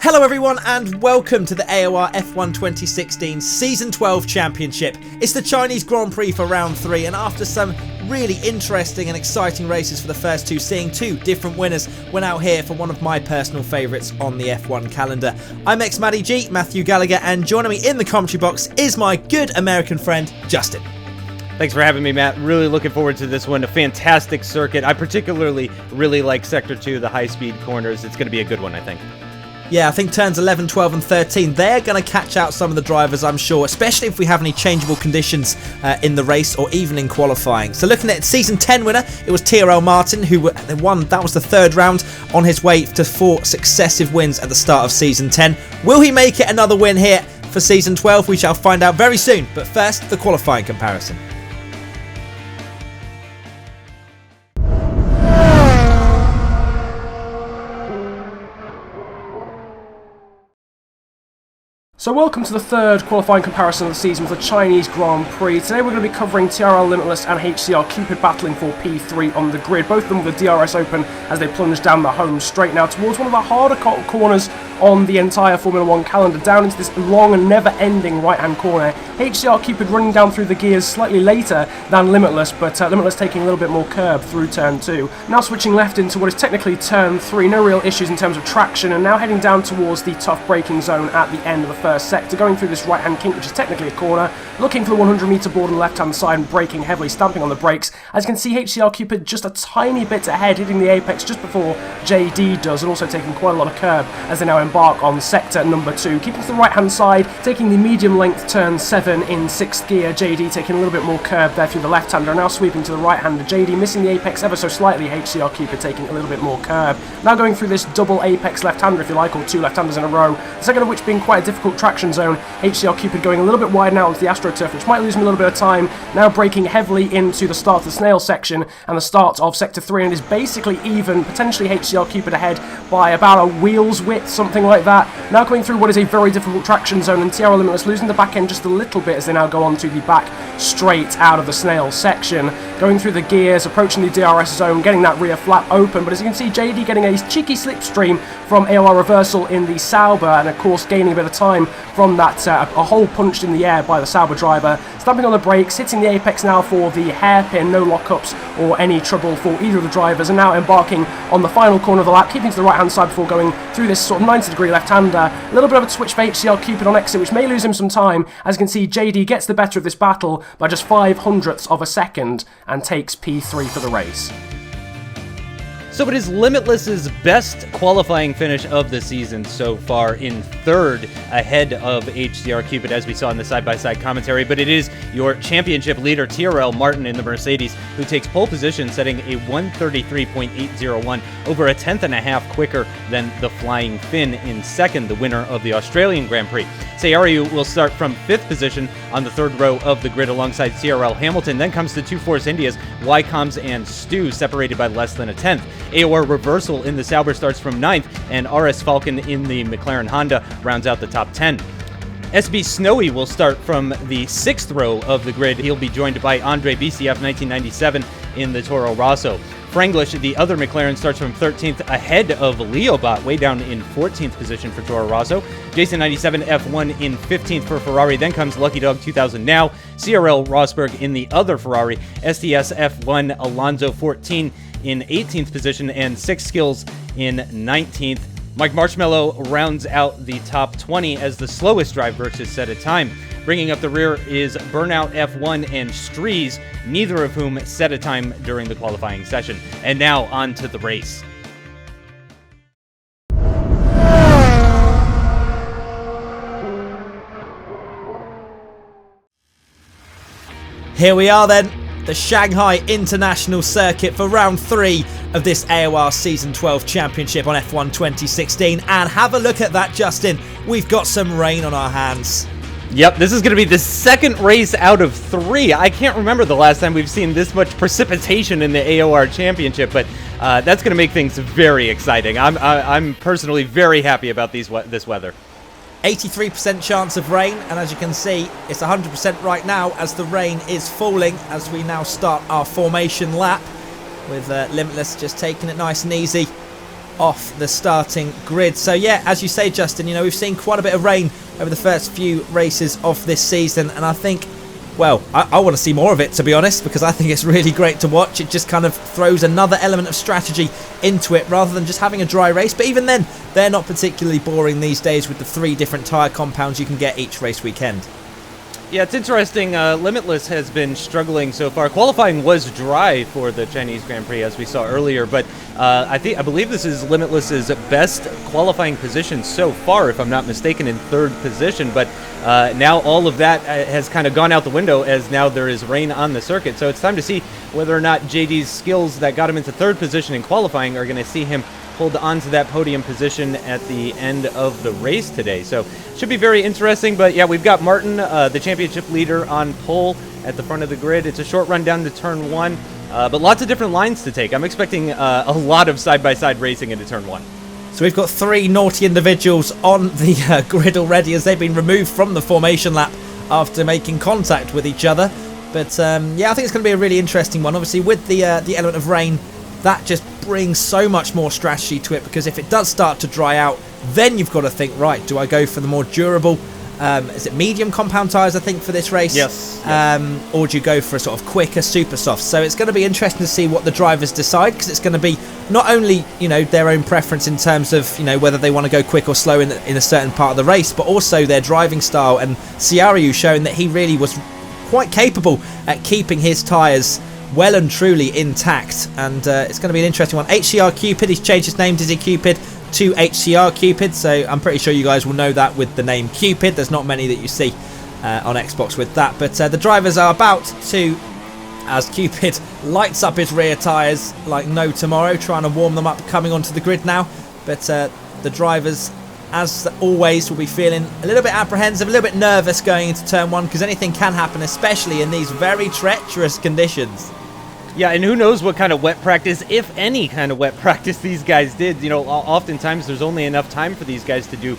Hello everyone and welcome to the AOR F1 2016 Season 12 Championship. It's the Chinese Grand Prix for round 3, and after some really interesting and exciting races for the first two, seeing two different winners, went out here for one of my personal favourites on the F1 calendar. I'm xMattyG, Matthew Gallagher, and joining me in the commentary box is my good American friend, Justin. Thanks for having me, Matt. Really looking forward to this one. A fantastic circuit. I particularly really like Sector 2, the high-speed corners. It's going to be a good one, I think. Yeah, I think turns 11, 12 and 13, they're going to catch out some of the drivers, I'm sure, especially if we have any changeable conditions in the race or even in qualifying. So looking at Season 10 winner, it was TRL Martin who won. That was the third round on his way to 4 successive wins at the start of Season 10. Will he make it another win here for Season 12? We shall find out very soon. But first, the qualifying comparison. So welcome to the third qualifying comparison of the season for the Chinese Grand Prix. Today we're going to be covering TRL Limitless and HCR Cupid battling for P3 on the grid, both of them with the DRS open as they plunge down the home straight now towards one of the harder corners on the entire Formula 1 calendar, down into this long and never-ending right-hand corner. HCR Cupid running down through the gears slightly later than Limitless, but Limitless taking a little bit more curb through turn 2. Now switching left into what is technically turn 3, no real issues in terms of traction, and now heading down towards the tough braking zone at the end of the first sector, going through this right-hand kink, which is technically a corner, looking for the 100-meter board on the left-hand side and braking heavily, stamping on the brakes. As you can see, HCR Cupid just a tiny bit ahead, hitting the apex just before JD does, and also taking quite a lot of curb as they now embark on sector number 2. Keeping to the right-hand side, taking the medium-length turn 7 in 6th gear. JD taking a little bit more curb there through the left-hander, now sweeping to the right-hander. JD missing the apex ever so slightly, HCR Cupid taking a little bit more curb. Now going through this double apex left-hander, if you like, or two left-handers in a row, the second of which being quite a difficult traction zone. HCR Cupid going a little bit wide now onto the AstroTurf, which might lose him a little bit of time. Now braking heavily into the start of the snail section and the start of sector 3, and is basically even, potentially HCR Cupid ahead by about a wheel's width, something like that. Now coming through what is a very difficult traction zone, and TRL Limitless losing the back end just a little bit as they now go on to the back straight out of the snail section. Going through the gears, approaching the DRS zone, getting that rear flap open, but as you can see, JD getting a cheeky slipstream from AOR Reversal in the Sauber, and of course gaining a bit of time from that, a hole punched in the air by the Sauber driver. Stamping on the brakes, hitting the apex now for the hairpin, no lockups or any trouble for either of the drivers, and now embarking on the final corner of the lap, keeping to the right hand side before going through this sort of 90-degree left-hander. A little bit of a switch for HCR Cupid on exit, which may lose him some time. As you can see, JD gets the better of this battle by just 0.05 of a second and takes P3 for the race. So it is Limitless's best qualifying finish of the season so far, in third ahead of HCR Cupid, as we saw in the side-by-side commentary, but it is your championship leader TRL Martin in the Mercedes who takes pole position, setting a 1:33.801, over a tenth and a half quicker than the Flying Finn in second, the winner of the Australian Grand Prix. Sayariu will start from 5th position on the third row of the grid alongside CRL Hamilton. Then comes the two Force Indias, Ycoms and Stu, separated by less than a tenth. AOR Reversal in the Sauber starts from 9th, and RS Falcon in the McLaren Honda rounds out the top 10. SB Snowy will start from the 6th row of the grid. He'll be joined by Andre BCF 1997 in the Toro Rosso. Franglish, the other McLaren, starts from 13th ahead of Leobot, way down in 14th position for Toro Rosso. Jason 97 F1 in 15th for Ferrari. Then comes Lucky Dog 2000 now. CRL Rosberg in the other Ferrari. STS F1 Alonso 14 in 18th position, and 6 Skills in 19th. Mike Marshmallow rounds out the top 20 as the slowest driver to set a time. Bringing up the rear is Burnout F1 and Strees, neither of whom set a time during the qualifying session. And now on to the race. Here we are then, the Shanghai International Circuit for round 3 of this AOR Season 12 Championship on F1 2016. And have a look at that, Justin. We've got some rain on our hands. Yep, this is going to be the second race out of 3. I can't remember the last time we've seen this much precipitation in the AOR Championship, but that's going to make things very exciting. I'm personally very happy about this weather. 83% chance of rain, and as you can see, it's 100% right now as the rain is falling as we now start our formation lap with Limitless just taking it nice and easy. off the starting grid. So yeah, as you say, Justin, you know, we've seen quite a bit of rain over the first few races of this season, and I think, well, I want to see more of it, to be honest, because I think it's really great to watch. It just kind of throws another element of strategy into it rather than just having a dry race. But even then, they're not particularly boring these days with the 3 different tyre compounds you can get each race weekend. Yeah, it's interesting. Limitless has been struggling so far. Qualifying was dry for the Chinese Grand Prix, as we saw earlier, but I believe this is Limitless's best qualifying position so far, if I'm not mistaken, in 3rd position. But now all of that has kind of gone out the window, as now there is rain on the circuit. So it's time to see whether or not JD's skills that got him into 3rd position in qualifying are going to see him hold on to that podium position at the end of the race today. So should be very interesting. But yeah, we've got Martin, the championship leader, on pole at the front of the grid. It's a short run down to turn 1, but lots of different lines to take. I'm expecting a lot of side-by-side racing into turn 1. So we've got 3 naughty individuals on the grid already, as they've been removed from the formation lap after making contact with each other. But yeah, I think it's going to be a really interesting one. Obviously, with the element of rain, that just brings so much more strategy to it, because if it does start to dry out, then you've got to think, right, do I go for the more durable, is it medium compound tyres, I think, for this race? Yes. Or do you go for a sort of quicker super soft? So it's going to be interesting to see what the drivers decide, because it's going to be not only, you know, their own preference in terms of, you know, whether they want to go quick or slow in a certain part of the race, but also their driving style. And Ciarriu showing that he really was quite capable at keeping his tyres well and truly intact, and it's going to be an interesting one. HCR Cupid, he's changed his name, Dizzy Cupid, to HCR Cupid, so I'm pretty sure you guys will know that with the name Cupid. There's not many that you see on Xbox with that, but the drivers are about to, as Cupid lights up his rear tyres like no tomorrow, trying to warm them up, coming onto the grid now. But the drivers, as always, will be feeling a little bit apprehensive, a little bit nervous going into turn 1, because anything can happen, especially in these very treacherous conditions. Yeah, and who knows what kind of wet practice, if any kind of wet practice, these guys did. You know, oftentimes there's only enough time for these guys to do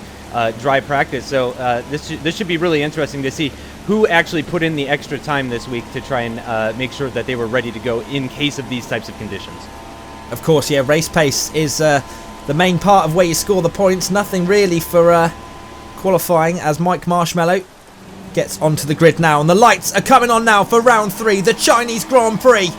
dry practice. So this should be really interesting to see who actually put in the extra time this week to try and make sure that they were ready to go in case of these types of conditions. Of course, yeah, race pace is the main part of where you score the points. Nothing really for qualifying, as Mike Marshmallow gets onto the grid now. And the lights are coming on now for round 3, the Chinese Grand Prix.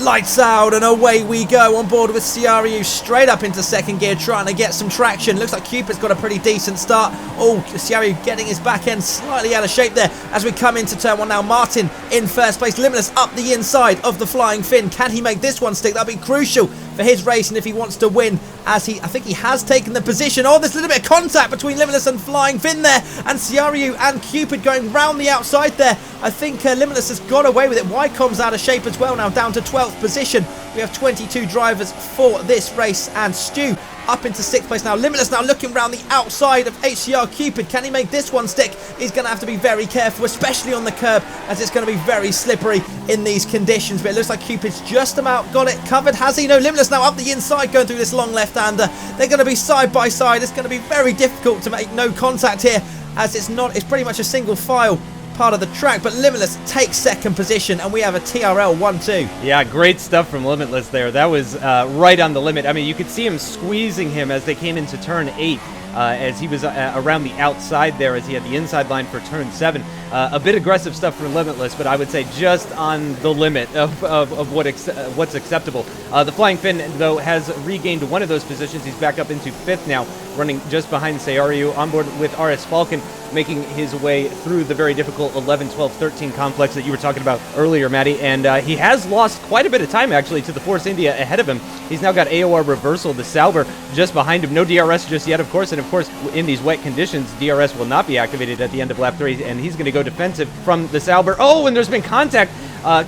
Lights out and away we go, on board with Ciarriu straight up into 2nd gear, trying to get some traction. Looks like Cupid's got a pretty decent start. Oh, Ciarriu getting his back end slightly out of shape there as we come into turn 1 now. Martin in 1st place, Limitless up the inside of the Flying Finn. Can he make this one stick? That'll be crucial for his race, and if he wants to win, as I think he has taken the position. Oh, there's a little bit of contact between Limitless and Flying Finn there, and Ciarriu and Cupid going round the outside there. I think Limitless has got away with it. Ycoms out of shape as well now, down to 12th position. We have 22 drivers for this race, and Stu up into 6th place now. Limitless now looking round the outside of HCR Cupid. Can he make this one stick? He's going to have to be very careful, especially on the curb, as it's going to be very slippery in these conditions. But it looks like Cupid's just about got it covered. Has he? No, Limitless now up the inside going through this long left-hander. They're going to be side by side. It's going to be very difficult to make no contact here, as it's pretty much a single file part of the track, but Limitless takes 2nd position, and we have a TRL 1-2. Yeah, great stuff from Limitless there. That was right on the limit. I mean, you could see him squeezing him as they came into turn 8, as he was around the outside there, as he had the inside line for turn 7. A bit aggressive stuff from Limitless, but I would say just on the limit of what's acceptable. The Flying Finn, though, has regained one of those positions. He's back up into 5th now, running just behind Ciarriu, on board with RS Falcon, making his way through the very difficult 11, 12, 13 complex that you were talking about earlier, Matty. And he has lost quite a bit of time, actually, to the Force India ahead of him. He's now got AOR Reversal, the Sauber, just behind him. No DRS just yet, of course. And, of course, in these wet conditions, DRS will not be activated at the end of lap 3, and he's going to go defensive from the Sauber. Oh, and there's been contact.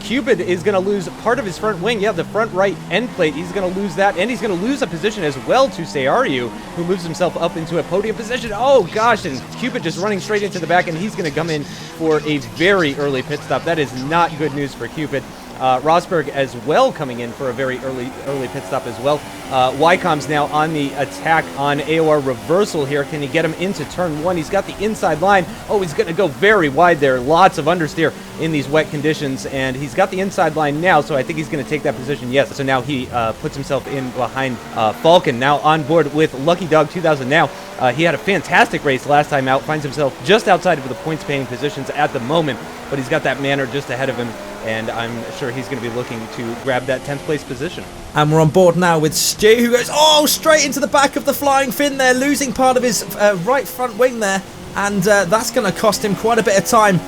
Cupid is going to lose part of his front wing. Yeah, the front right end plate. He's going to lose that, and he's going to lose a position as well to Ciarriu, who moves himself up into a podium position. Oh, gosh, and Cupid just running straight into the back, and he's going to come in for a very early pit stop. That is not good news for Cupid. Rosberg as well coming in for a very early pit stop as well. Ycoms now on the attack on AOR Reversal here. Can he get him into turn 1? He's got the inside line. Oh, he's going to go very wide there. Lots of understeer in these wet conditions, and he's got the inside line now, so I think he's going to take that position. Yes, so now he puts himself in behind Falcon, now on board with Lucky Dog 2000 now. He had a fantastic race last time out, finds himself just outside of the points-paying positions at the moment, but he's got that Manor just ahead of him, and I'm sure he's going to be looking to grab that 10th place position. And we're on board now with Stu, who goes, straight into the back of the flying fin there, losing part of his right front wing there, and that's going to cost him quite a bit of time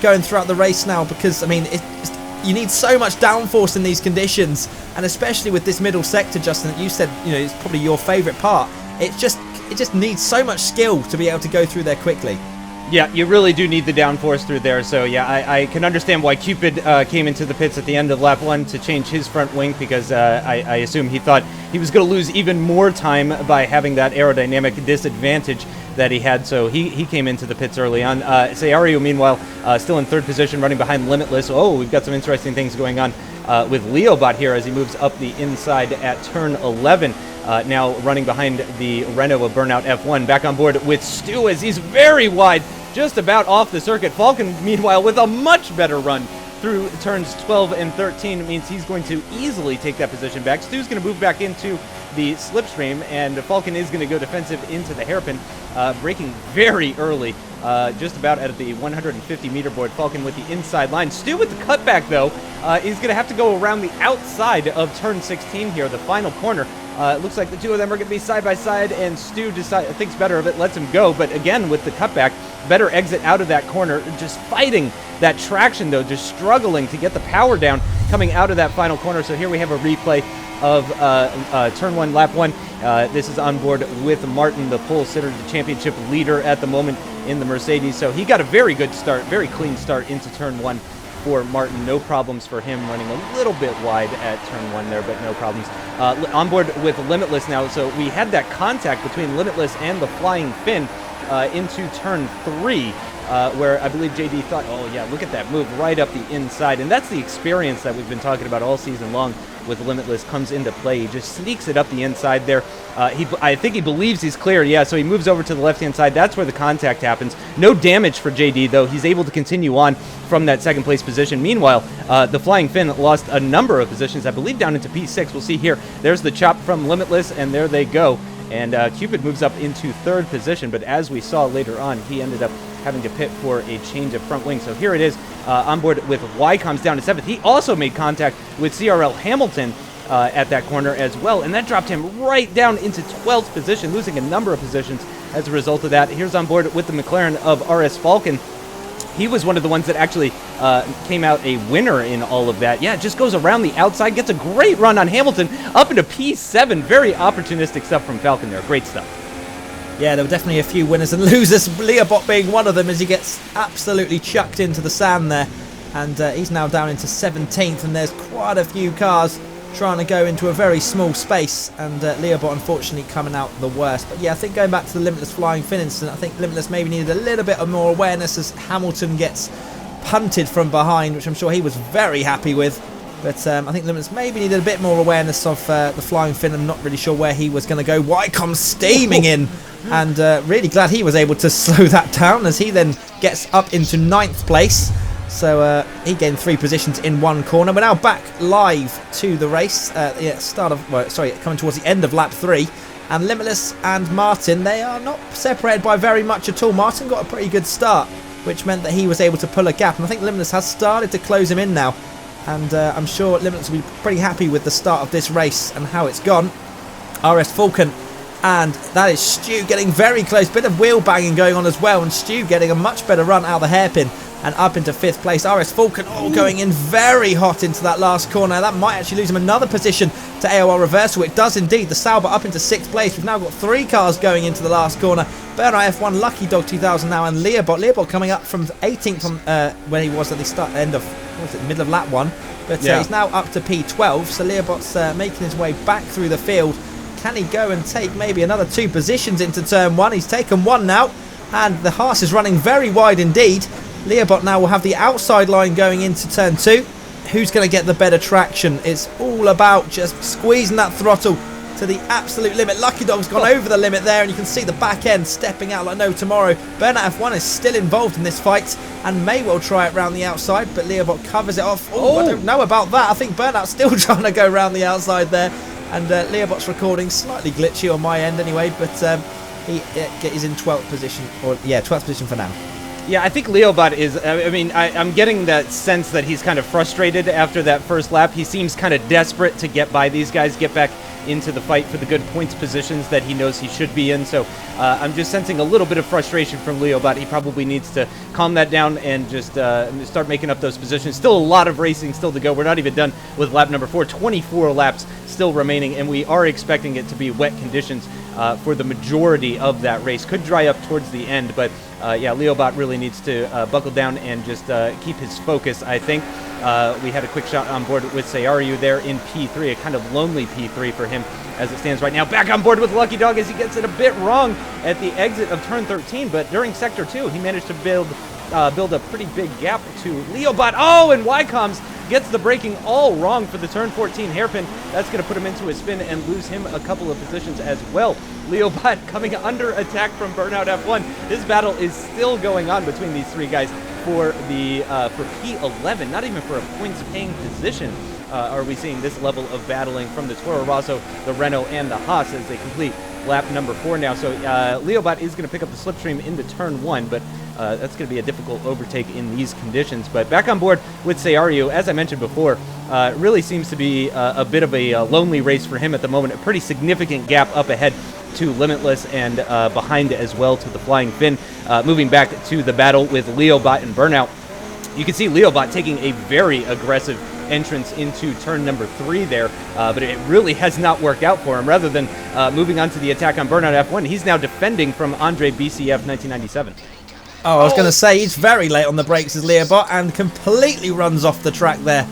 going throughout the race now, because, I mean, you need so much downforce in these conditions, and especially with this middle sector, Justin, that you said, it's probably your favourite part. It just needs so much skill to be able to go through there quickly. Yeah, you really do need the downforce through there, so yeah, I can understand why Cupid came into the pits at the end of lap 1 to change his front wing, because I assume he thought he was going to lose even more time by having that aerodynamic disadvantage that he had, so he came into the pits early on. Seario, meanwhile, still in 3rd position, running behind Limitless. Oh, we've got some interesting things going on with Leobot here as he moves up the inside at turn 11. Now running behind the Renault of Burnout F1. Back on board with Stu as he's very wide, just about off the circuit. Falcon, meanwhile, with a much better run through turns 12 and 13. It means he's going to easily take that position back. Stu's going to move back into the slipstream, and Falcon is going to go defensive into the hairpin, braking very early, just about at the 150-meter board. Falcon with the inside line. Stu with the cutback, though. He's going to have to go around the outside of turn 16 here, the final corner. It looks like the two of them are going to be side by side, and Stu thinks better of it, lets him go. But again, with the cutback, better exit out of that corner. Just fighting that traction, though, just struggling to get the power down coming out of that final corner. So here we have a replay of turn 1, lap 1. This is on board with Martin, the pole sitter, the championship leader at the moment in the Mercedes. So he got a very good start, very clean start into turn 1. For Martin, no problems for him, running a little bit wide at turn 1 there, but no problems. On board with Limitless now, so we had that contact between Limitless and the flying fin into turn 3, where I believe JD thought, oh yeah, look at that move right up the inside, and that's the experience that we've been talking about all season long with Limitless comes into play. He just sneaks it up the inside there. I think he believes he's clear, yeah, so he moves over to the left-hand side. That's where the contact happens. No damage for JD, though. He's able to continue on from that second-place position. Meanwhile, the Flying Fin lost a number of positions, I believe down into P6. We'll see here. There's the chop from Limitless, and there they go. And Cupid moves up into 3rd position, but as we saw later on, he ended up having to pit for a change of front wing. So here it is, on board with Ycoms down to 7th. He also made contact with CRL Hamilton at that corner as well, and that dropped him right down into 12th position, losing a number of positions as a result of that. Here's on board with the McLaren of RS Falcon. He was one of the ones that actually came out a winner in all of that. Yeah, just goes around the outside, gets a great run on Hamilton up into P7. Very opportunistic stuff from Falcon there. Great stuff. Yeah, there were definitely a few winners and losers, Leobot being one of them as he gets absolutely chucked into the sand there. And he's now down into 17th, and there's quite a few cars trying to go into a very small space, and Leobot unfortunately coming out the worst. But yeah, I think going back to the Limitless Flying Fin incident, I think Limitless maybe needed a little bit of more awareness as Hamilton gets punted from behind, which I'm sure he was very happy with. But I think Limitless maybe needed a bit more awareness of the Flying Fin. I'm not really sure where he was going to go. Ycoms steaming in, and really glad he was able to slow that down as he then gets up into 9th place. So he gained 3 positions in one corner. We're now back live to the race. Coming towards the end of lap 3. And Limitless and Martin, they are not separated by very much at all. Martin got a pretty good start, which meant that he was able to pull a gap. And I think Limitless has started to close him in now. And I'm sure Limitless will be pretty happy with the start of this race and how it's gone. RS Falcon, and that is Stu getting very close. Bit of wheel banging going on as well, and Stu getting a much better run out of the hairpin and up into 5th place. RS Falcon going in very hot into that last corner. That might actually lose him another position to AOR Reversal. It does indeed. The Sauber up into 6th place. We've now got 3 cars going into the last corner. Burnout F1, Lucky Dog 2000 now, and Leobot. Leobot coming up from 18th from when he was at the middle of lap 1. But he's now up to P12. So Leobot's making his way back through the field. Can he go and take maybe another 2 positions into turn 1? He's taken 1 now, and the Haas is running very wide indeed. Leobot now will have the outside line going into turn 2. who's going to get the better traction. It's all about just squeezing that throttle to the absolute limit. Lucky Dog's gone over the limit there, and you can see the back end stepping out like no tomorrow. Burnout F1 is still involved in this fight and may well try it round the outside, but Leobot covers it off. Oh, I don't know about that. I think Burnout's still trying to go round the outside there, and Leobot's recording slightly glitchy on my end anyway, but he's in 12th position, or yeah, 12th position for now. Yeah, I think Leobot is, I mean, I'm getting that sense that he's kind of frustrated after that first lap. He seems kind of desperate to get by these guys, get back into the fight for the good points positions that he knows he should be in. So I'm just sensing a little bit of frustration from Leobot. He probably needs to calm that down and just start making up those positions. Still a lot of racing still to go. We're not even done with lap number 4. 24 laps still remaining, and we are expecting it to be wet conditions for the majority of that race. Could dry up towards the end, but yeah, Leobot really needs to buckle down and just keep his focus, I think. We had a quick shot on board with Sayaryu there in P3, a kind of lonely P3 for him as it stands right now. Back on board with Lucky Dog as he gets it a bit wrong at the exit of turn 13, but during sector 2, he managed to build a pretty big gap to Leobot. Oh, and Ycoms gets the braking all wrong for the turn 14 hairpin. That's going to put him into a spin and lose him a couple of positions as well. Leobot coming under attack from Burnout F1. This battle is still going on between these three guys for the for P11. Not even for a points-paying position are we seeing this level of battling from the Toro Rosso, the Renault, and the Haas as they complete lap number 4 now. So Leobot is going to pick up the slipstream into turn 1, but that's going to be a difficult overtake in these conditions. But back on board with Sayaryu, as I mentioned before, really seems to be a bit of a lonely race for him at the moment. A pretty significant gap up ahead to Limitless and behind as well to the Flying Finn. Moving back to the battle with Leobot and Burnout, you can see Leobot taking a very aggressive entrance into turn number 3 there, but it really has not worked out for him. Rather than moving on to the attack on Burnout F1, he's now defending from Andre BCF 1997. Oh, I was going to say, he's very late on the brakes as Leobot and completely runs off the track there.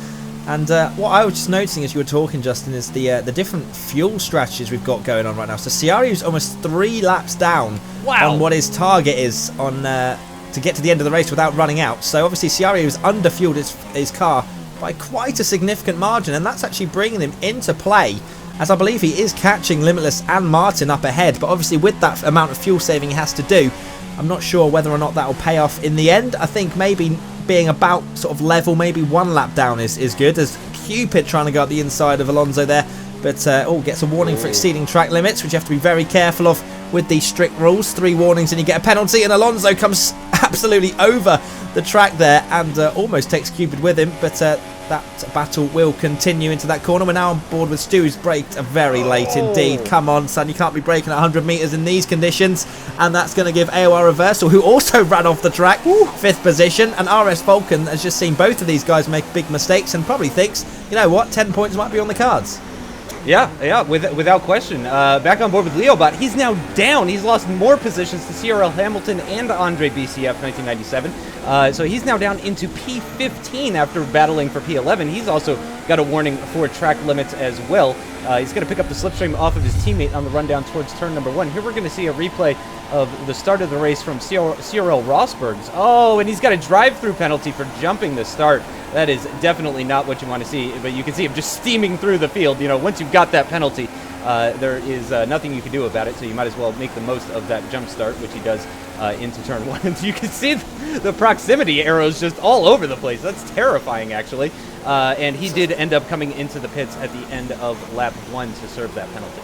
And what I was just noticing as you were talking, Justin, is the different fuel strategies we've got going on right now. So Sayaryu's almost 3 laps down on what his target is on to get to the end of the race without running out. So obviously Sayaryu's underfueled his car by quite a significant margin, and that's actually bringing him into play, as I believe he is catching Limitless and Martin up ahead. But obviously with that amount of fuel saving he has to do, I'm not sure whether or not that will pay off in the end. I think maybe being about sort of level, maybe 1 lap down is good, as Cupid trying to go up the inside of Alonso there, but gets a warning for exceeding track limits, which you have to be very careful of with these strict rules. 3 warnings and you get a penalty, and Alonso comes absolutely over the track there and almost takes Cupid with him, but that battle will continue into that corner. We're now on board with Stu, who's braked very late indeed. Come on, son, you can't be braking at 100 metres in these conditions, and that's going to give AOR Reversal, who also ran off the track, 5th position, and RS Vulcan has just seen both of these guys make big mistakes and probably thinks, you know what, 10 points might be on the cards. Yeah, without question. Back on board with Leobot. He's now down. He's lost more positions to CRL Hamilton and Andre BCF 1997. So he's now down into P15 after battling for P11. He's also got a warning for track limits as well. He's going to pick up the slipstream off of his teammate on the rundown towards turn number 1. Here we're going to see a replay of the start of the race from CRL Rosberg's. Oh, and he's got a drive-through penalty for jumping the start. That is definitely not what you want to see, but you can see him just steaming through the field. You know, once you've got that penalty, there is nothing you can do about it, so you might as well make the most of that jump start, which he does into turn 1. And you can see the proximity arrows just all over the place. That's terrifying, actually. And he did end up coming into the pits at the end of lap 1 to serve that penalty.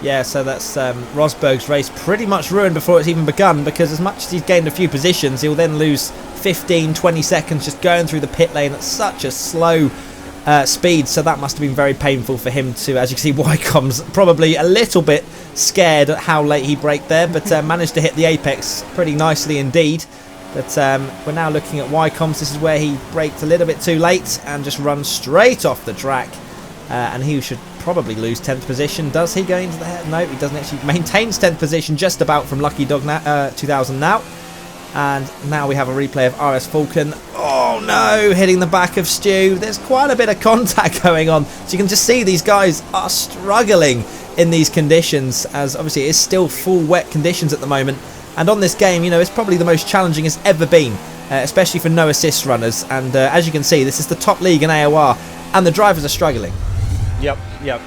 Yeah, so that's Rosberg's race pretty much ruined before it's even begun, because as much as he's gained a few positions, he'll then lose 15-20 seconds just going through the pit lane at such a slow speed. So that must have been very painful for him to, as you can see, Ycoms probably a little bit scared at how late he braked there, but managed to hit the apex pretty nicely indeed. But we're now looking at Ycoms. This is where he braked a little bit too late and just run straight off the track. And he should probably lose 10th position. Does he go into the head? No, he doesn't actually. Maintains 10th position just about from Lucky Dog 2000 now. And now we have a replay of RS Vulcan. Oh no, hitting the back of Stu. There's quite a bit of contact going on. So you can just see these guys are struggling in these conditions, as obviously it is still full wet conditions at the moment. And on this game, you know, it's probably the most challenging it's ever been especially for no assist runners. And as you can see, this is the top league in AOR, and the drivers are struggling. Yep.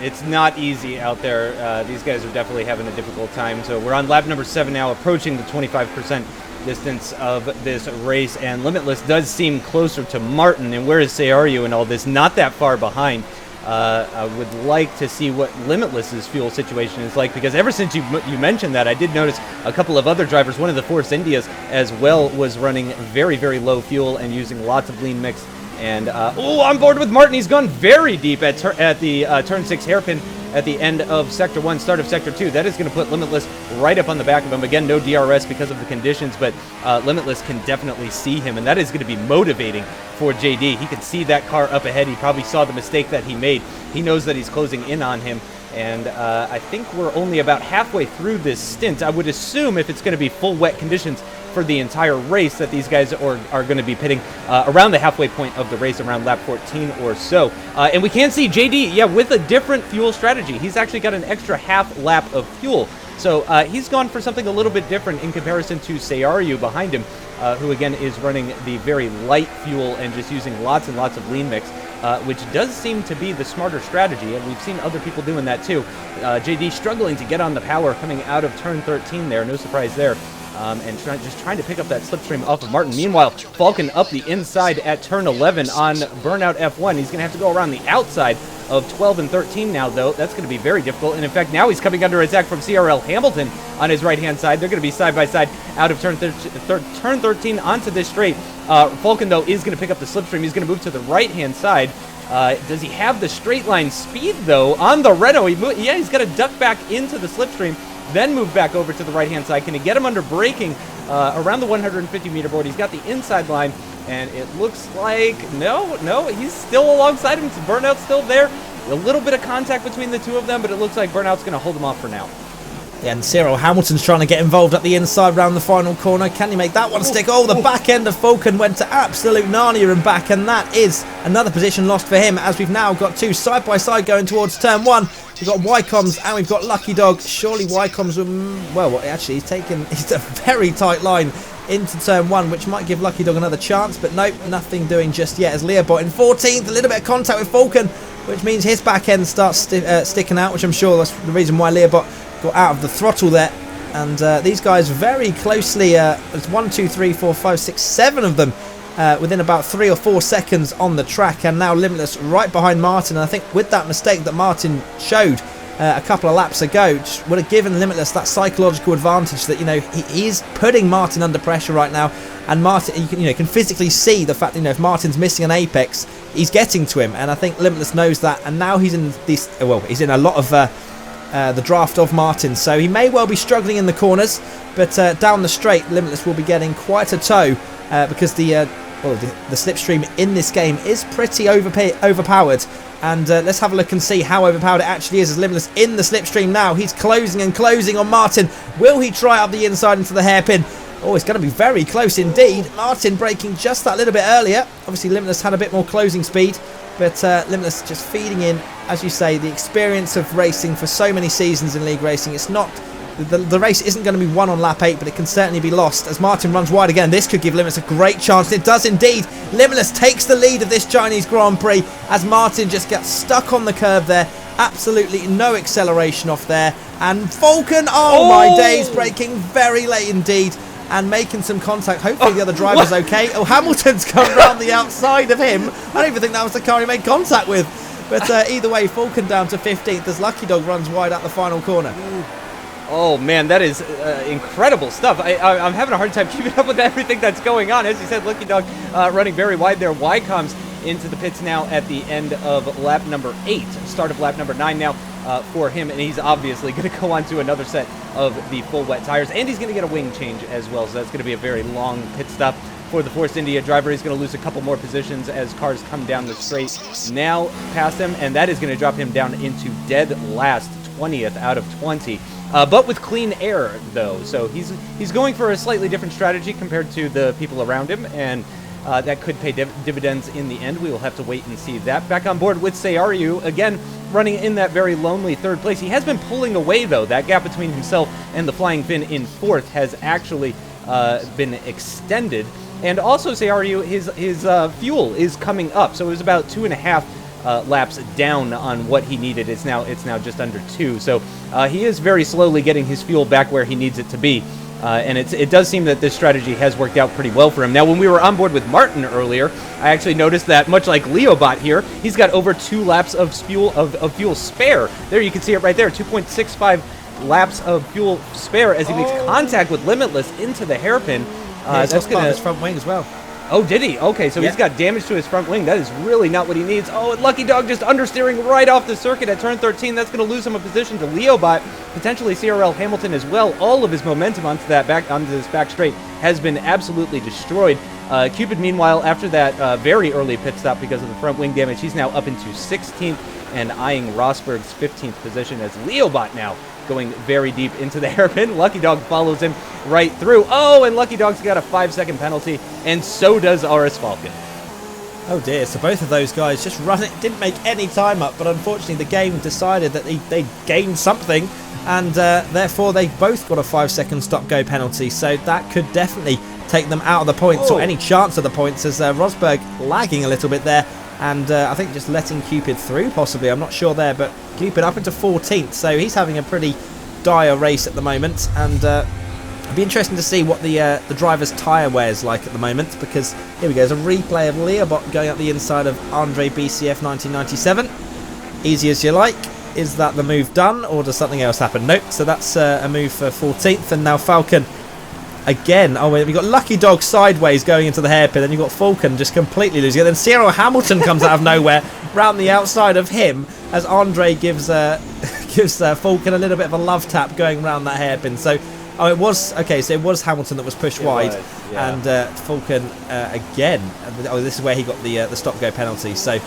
It's not easy out there. These guys are definitely having a difficult time. So we're on lap number 7 now, approaching the 25% distance of this race, and Limitless does seem closer to Martin. And where is Sayaru in all this? Not that far behind. I would like to see what Limitless's fuel situation is like, because ever since you mentioned that, I did notice a couple of other drivers. One of the Force Indias as well was running very, very low fuel and using lots of lean mix. And on board with Martin. He's gone very deep at the turn 6 hairpin at the end of Sector 1, start of Sector 2. That is going to put Limitless right up on the back of him. Again, no DRS because of the conditions, but Limitless can definitely see him, and that is going to be motivating for JD. He can see that car up ahead. He probably saw the mistake that he made. He knows that he's closing in on him, and I think we're only about halfway through this stint. I would assume if it's going to be full wet conditions for the entire race, that these guys are going to be pitting around the halfway point of the race, around lap 14 or so. And we can see JD, with a different fuel strategy. He's actually got an extra half lap of fuel. So he's gone for something a little bit different in comparison to Sayaru behind him, who again is running the very light fuel and just using lots and lots of lean mix, which does seem to be the smarter strategy, and we've seen other people doing that too. JD struggling to get on the power coming out of turn 13 there, no surprise there. And just trying to pick up that slipstream off of Martin. Meanwhile, Falcon up the inside at turn 11 on Burnout F1. He's going to have to go around the outside of 12 and 13 now, though. That's going to be very difficult. And in fact, now he's coming under attack from CRL Hamilton on his right-hand side. They're going to be side by side out of turn 13 onto this straight. Falcon, though, is going to pick up the slipstream. He's going to move to the right-hand side. Does he have the straight line speed, though, on the Renault? He's got to duck back into the slipstream, then move back over to the right-hand side. Can he get him under braking around the 150-meter board? He's got the inside line, and it looks like, no, he's still alongside him. Burnout's still there. A little bit of contact between the two of them, but it looks like Burnout's going to hold him off for now. Yeah, and Cyril Hamilton's trying to get involved at the inside round the final corner. Can he make that one stick? Oh, the back end of Falcon went to absolute Narnia and back, and that is another position lost for him, as we've now got two side-by-side going towards turn 1. We've got Ycoms and we've got Lucky Dog. Surely Ycoms will, actually, he's a very tight line into turn 1, which might give Lucky Dog another chance, but nope, nothing doing just yet as Leobot in 14th, a little bit of contact with Falcon, which means his back end starts sticking out, which I'm sure that's the reason why Leobot got out of the throttle there. And these guys very closely, there's 1, 2, 3, 4, 5, 6, 7 of them within about 3 or 4 seconds on the track, and now Limitless right behind Martin. And I think with that mistake that Martin showed a couple of laps ago, just would have given Limitless that psychological advantage that, he is putting Martin under pressure right now, and Martin, can physically see the fact that, if Martin's missing an apex, he's getting to him, and I think Limitless knows that, and now he's in this, he's in a lot of the draft of Martin, so he may well be struggling in the corners, but down the straight, Limitless will be getting quite a tow, because the slipstream in this game is pretty overpowered. And let's have a look and see how overpowered it actually is, as Limitless in the slipstream now. He's closing and closing on Martin. Will he try up the inside into the hairpin? Oh, it's going to be very close indeed. Martin braking just that little bit earlier. Obviously, Limitless had a bit more closing speed, but Limitless just feeding in, as you say, the experience of racing for so many seasons in League Racing. It's not... The race isn't going to be won on lap 8, but it can certainly be lost as Martin runs wide again. This could give Limitless a great chance. It does indeed. Limitless takes the lead of this Chinese Grand Prix as Martin just gets stuck on the curb there. Absolutely no acceleration off there. And Falcon, oh my days, braking very late indeed and making some contact. Hopefully the other driver's okay. Oh, Hamilton's come around the outside of him. I don't even think that was the car he made contact with. But either way, Falcon down to 15th as Lucky Dog runs wide at the final corner. Oh man, that is incredible stuff. I'm having a hard time keeping up with everything that's going on. As you said, Lucky Dog running very wide there. Ycoms into the pits now at the end of lap number 8. Start of lap number 9 now for him, and he's obviously going to go on to another set of the full wet tires, and he's going to get a wing change as well, so that's going to be a very long pit stop for the Force India driver. He's going to lose a couple more positions as cars come down the straight now past him, and that is going to drop him down into dead last, 20th out of 20. But with clean air, though, so he's going for a slightly different strategy compared to the people around him, and that could pay dividends in the end. We will have to wait and see that. Back on board with Sayaru, again, running in that very lonely 3rd place. He has been pulling away, though. That gap between himself and the Flying Finn in 4th has actually been extended. And also, Seario, his fuel is coming up, so it was about 2.5 laps down on what he needed. It's now just under 2, so he is very slowly getting his fuel back where he needs it to be. And it does seem that this strategy has worked out pretty well for him. Now, when we were on board with Martin earlier, I actually noticed that, much like Leobot here, he's got over 2 laps of fuel spare. There, you can see it right there, 2.65 laps of fuel spare as he makes contact with Limitless into the hairpin. That's gonna his front wing as well. Oh, did he? Okay, so he's got damage to his front wing. That is really not what he needs. Oh, and Lucky Dog just understeering right off the circuit at turn 13. That's going to lose him a position to Leobot, potentially CRL Hamilton as well. All of his momentum onto this back straight has been absolutely destroyed. Cupid, meanwhile, after that very early pit stop because of the front wing damage, he's now up into 16th and eyeing Rosberg's 15th position as Leobot now going very deep into the hairpin. Lucky Dog follows him right through. Oh, and Lucky Dog's got a 5-second penalty, and so does RS Falcon. Oh dear, so both of those guys just didn't make any time up, but unfortunately the game decided that they gained something, and therefore they both got a 5-second stop-go penalty, so that could definitely take them out of the points, or any chance of the points, as Rosberg lagging a little bit there, and I think just letting Cupid through possibly, I'm not sure there, but Cupid up into 14th, so he's having a pretty dire race at the moment, and it'll be interesting to see what the driver's tyre wear is like at the moment, because here we go, there's a replay of Leobot going up the inside of Andre BCF 1997. Easy as you like. Is that the move done, or does something else happen? Nope, so that's a move for 14th, and now Falcon again. Oh, we've got Lucky Dog sideways going into the hairpin, and you've got Falcon just completely losing it. Then Cyril Hamilton comes out of nowhere round the outside of him as Andre gives Falcon a little bit of a love tap going round that hairpin. So, oh, it was okay. So it was Hamilton that was pushed wide, and Falcon again. Oh, this is where he got the stop-go penalty. So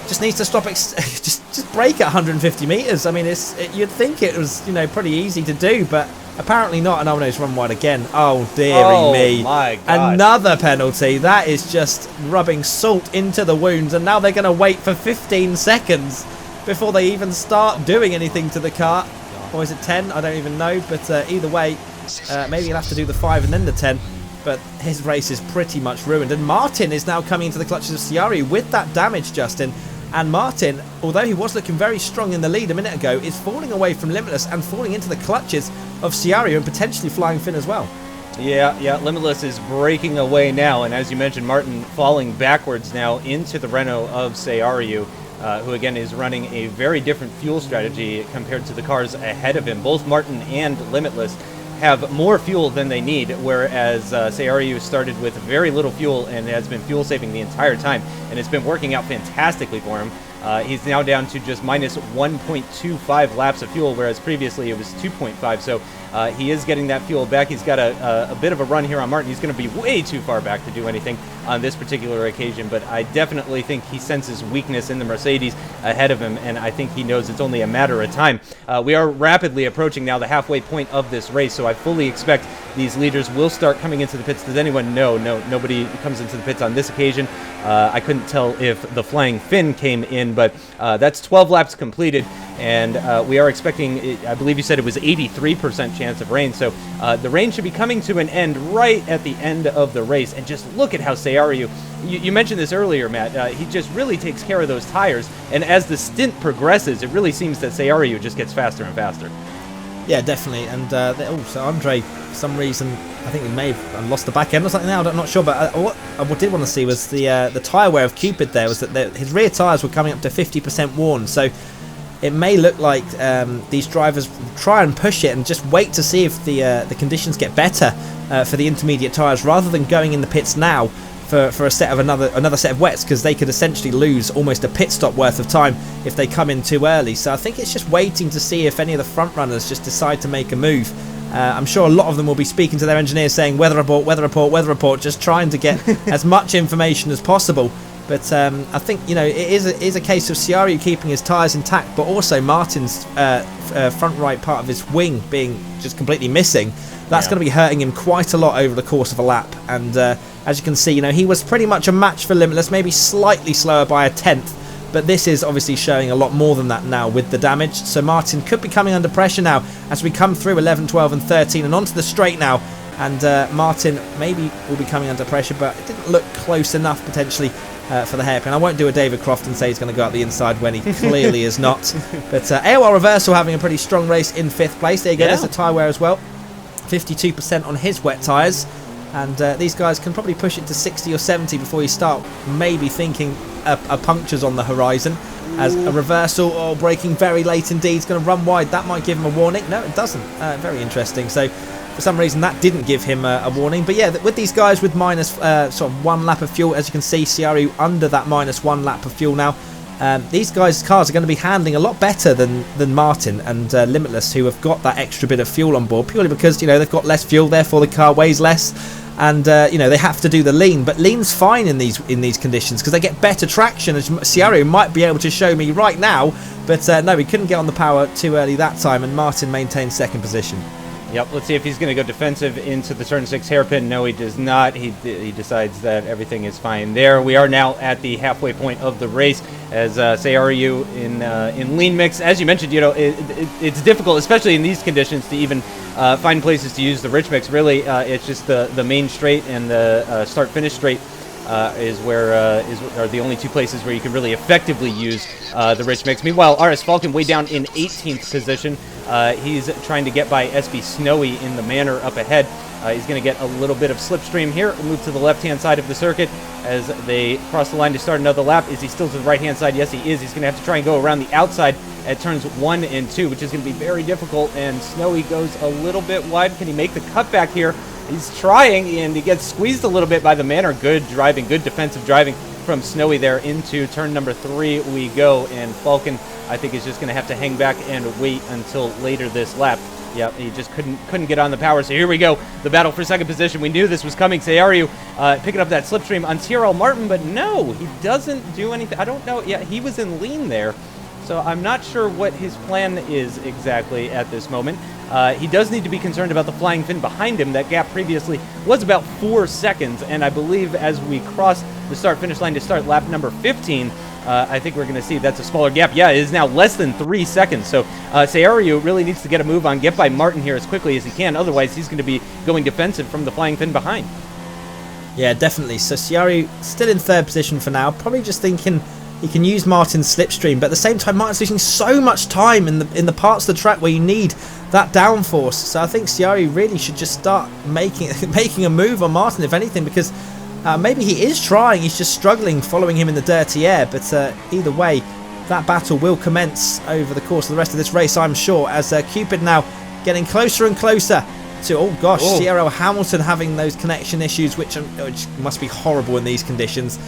just needs to stop. Just brake at 150 meters. I mean, you'd think it was pretty easy to do, but apparently not. And oh no, it's run wide again. Oh dearie me! My God. Another penalty. That is just rubbing salt into the wounds. And now they're going to wait for 15 seconds before they even start doing anything to the car. Or is it 10? I don't even know. But either way, maybe he'll have to do the 5 and then the 10. But his race is pretty much ruined. And Martin is now coming into the clutches of Ciari with that damage, Justin. And Martin, although he was looking very strong in the lead a minute ago, is falling away from Limitless and falling into the clutches of Ciario and potentially Flying Finn as well. Yeah, Limitless is breaking away now, and as you mentioned, Martin falling backwards now into the Renault of Seariu, who again is running a very different fuel strategy compared to the cars ahead of him. Both Martin and Limitless have more fuel than they need, whereas Seariu started with very little fuel and has been fuel saving the entire time, and it's been working out fantastically for him. He's now down to just minus 1.25 laps of fuel, whereas previously it was 2.5, so he is getting that fuel back. He's got a bit of a run here on Martin. He's going to be way too far back to do anything on this particular occasion, but I definitely think he senses weakness in the Mercedes ahead of him, and I think he knows it's only a matter of time. We are rapidly approaching now the halfway point of this race, so I fully expect these leaders will start coming into the pits. Does anyone know? No, nobody comes into the pits on this occasion. I couldn't tell if the Flying Finn came in, but that's 12 laps completed, and we are expecting, I believe you said it was 83% chance of rain, so the rain should be coming to an end right at the end of the race. And just look at how Seariu, you mentioned this earlier, Matt, he just really takes care of those tires, and as the stint progresses, it really seems that Seariu just gets faster and faster. Yeah, definitely. And so Andre, for some reason, I think he may have lost the back end or something now, I'm not sure, but what I did want to see was the tyre wear of Cupid there, was that his rear tyres were coming up to 50% worn, so it may look like these drivers try and push it and just wait to see if the conditions get better for the intermediate tyres, rather than going in the pits now for a set of another set of wets, because they could essentially lose almost a pit stop worth of time if they come in too early. So I think it's just waiting to see if any of the front runners just decide to make a move. I'm sure a lot of them will be speaking to their engineers saying weather report, weather report, weather report, just trying to get as much information as possible. But I think it is a case of Ciario keeping his tyres intact, but also Martin's front right part of his wing being just completely missing. That's going to be hurting him quite a lot over the course of a lap. And as you can see, he was pretty much a match for Limitless, maybe slightly slower by a tenth. But this is obviously showing a lot more than that now with the damage. So Martin could be coming under pressure now as we come through 11, 12 and 13 and onto the straight now. And Martin maybe will be coming under pressure, but it didn't look close enough potentially for the hairpin. I won't do a David Croft and say he's going to go up the inside when he clearly is not. But AOR Reversal having a pretty strong race in 5th place. There you go, there's the tyre wear as well. 52% on his wet tyres. And these guys can probably push it to 60 or 70 before you start maybe thinking a puncture's on the horizon. As a Reversal, braking very late indeed, it's going to run wide. That might give him a warning. No, it doesn't. Very interesting. So for some reason that didn't give him a warning. But yeah, with these guys with minus sort of 1 lap of fuel, as you can see, Ciaru under that minus 1 lap of fuel now. These guys' cars are going to be handling a lot better than Martin and Limitless, who have got that extra bit of fuel on board purely because, you know, they've got less fuel, therefore the car weighs less. And you know, they have to do the lean, but lean's fine in these conditions because they get better traction, as Ciaru might be able to show me right now. But no, he couldn't get on the power too early that time, and Martin maintained 2nd position. Yep, let's see if he's going to go defensive into the turn 6 hairpin. No, he does not. He decides that everything is fine there. We are now at the halfway point of the race as Ciaru in lean mix. As you mentioned, you know, it's difficult, especially in these conditions, to even find places to use the rich mix. Really, it's just the main straight and the start-finish straight are the only 2 places where you can really effectively use the rich mix. Meanwhile, RS Falcon way down in 18th position. He's trying to get by SB Snowy in the manor up ahead. He's going to get a little bit of slipstream here. We'll move to the left-hand side of the circuit as they cross the line to start another lap. Is he still to the right-hand side? Yes, he is. He's going to have to try and go around the outside at turns 1 and 2, which is going to be very difficult. And Snowy goes a little bit wide. Can he make the cutback here? He's trying, and he gets squeezed a little bit by the manor. Good driving, good defensive driving from Snowy there. Into turn number 3 we go, and Falcon, I think, is just going to have to hang back and wait until later this lap. Yep, he just couldn't get on the power. So here we go, the battle for 2nd position. We knew this was coming. Ciaru picking up that slipstream on Tyrrell Martin, but no, he doesn't do anything. I don't know. Yeah, he was in lean there. So I'm not sure what his plan is exactly at this moment. He does need to be concerned about the flying fin behind him. That gap previously was about 4 seconds, and I believe as we cross the start-finish line to start lap number 15, I think we're going to see that's a smaller gap. Yeah, it is now less than 3 seconds. So Ciaru really needs to get a move on, get by Martin here as quickly as he can. Otherwise, he's going to be going defensive from the flying fin behind. Yeah, definitely. So Ciaru still in 3rd position for now. Probably just thinking he can use Martin's slipstream, but at the same time, Martin's losing so much time in the parts of the track where you need that downforce. So I think Ciaru really should just start making a move on Martin, if anything, because maybe he is trying, he's just struggling following him in the dirty air. But either way, that battle will commence over the course of the rest of this race, I'm sure, as Cupid now getting closer and closer to, oh gosh, Sierra Hamilton having those connection issues, which must be horrible in these conditions.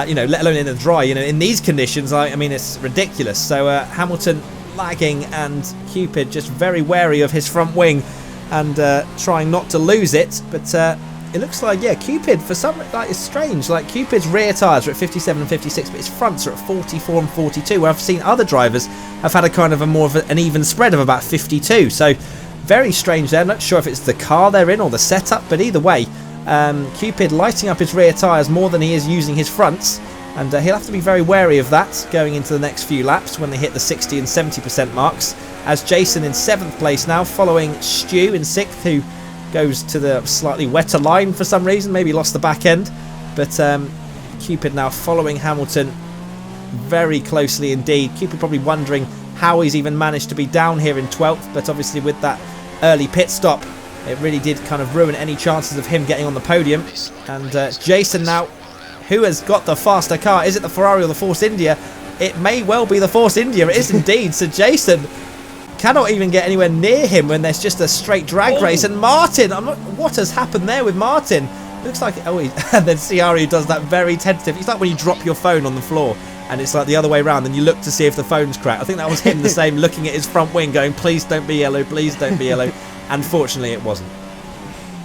You know, let alone in the dry. You know, in these conditions, I mean, it's ridiculous. So Hamilton lagging, and Cupid just very wary of his front wing and trying not to lose it. But it looks like, yeah, Cupid, for some, like, it's strange. Like, Cupid's rear tyres are at 57 and 56, but his fronts are at 44 and 42, where I've seen other drivers have had a kind of more of an even spread of about 52. So very strange there. I'm not sure if it's the car they're in or the setup, but either way, Cupid lighting up his rear tyres more than he is using his fronts, and he'll have to be very wary of that going into the next few laps when they hit the 60 and 70% marks. As Jason in 7th place now, following Stu in 6th, who goes to the slightly wetter line for some reason, maybe lost the back end. But Cupid now following Hamilton very closely indeed. Cupid probably wondering how he's even managed to be down here in 12th, but obviously with that early pit stop, it really did kind of ruin any chances of him getting on the podium. And Jason now, who has got the faster car? Is it the Ferrari or the Force India? It may well be the Force India. It is indeed. So Jason cannot even get anywhere near him when there's just a straight drag race. And Martin, what has happened there with Martin? Looks like, and then Ciaru does that very tentative. It's like when you drop your phone on the floor and it's like the other way around and you look to see if the phone's cracked. I think that was him the same, looking at his front wing going, please don't be yellow, please don't be yellow. Unfortunately, it wasn't.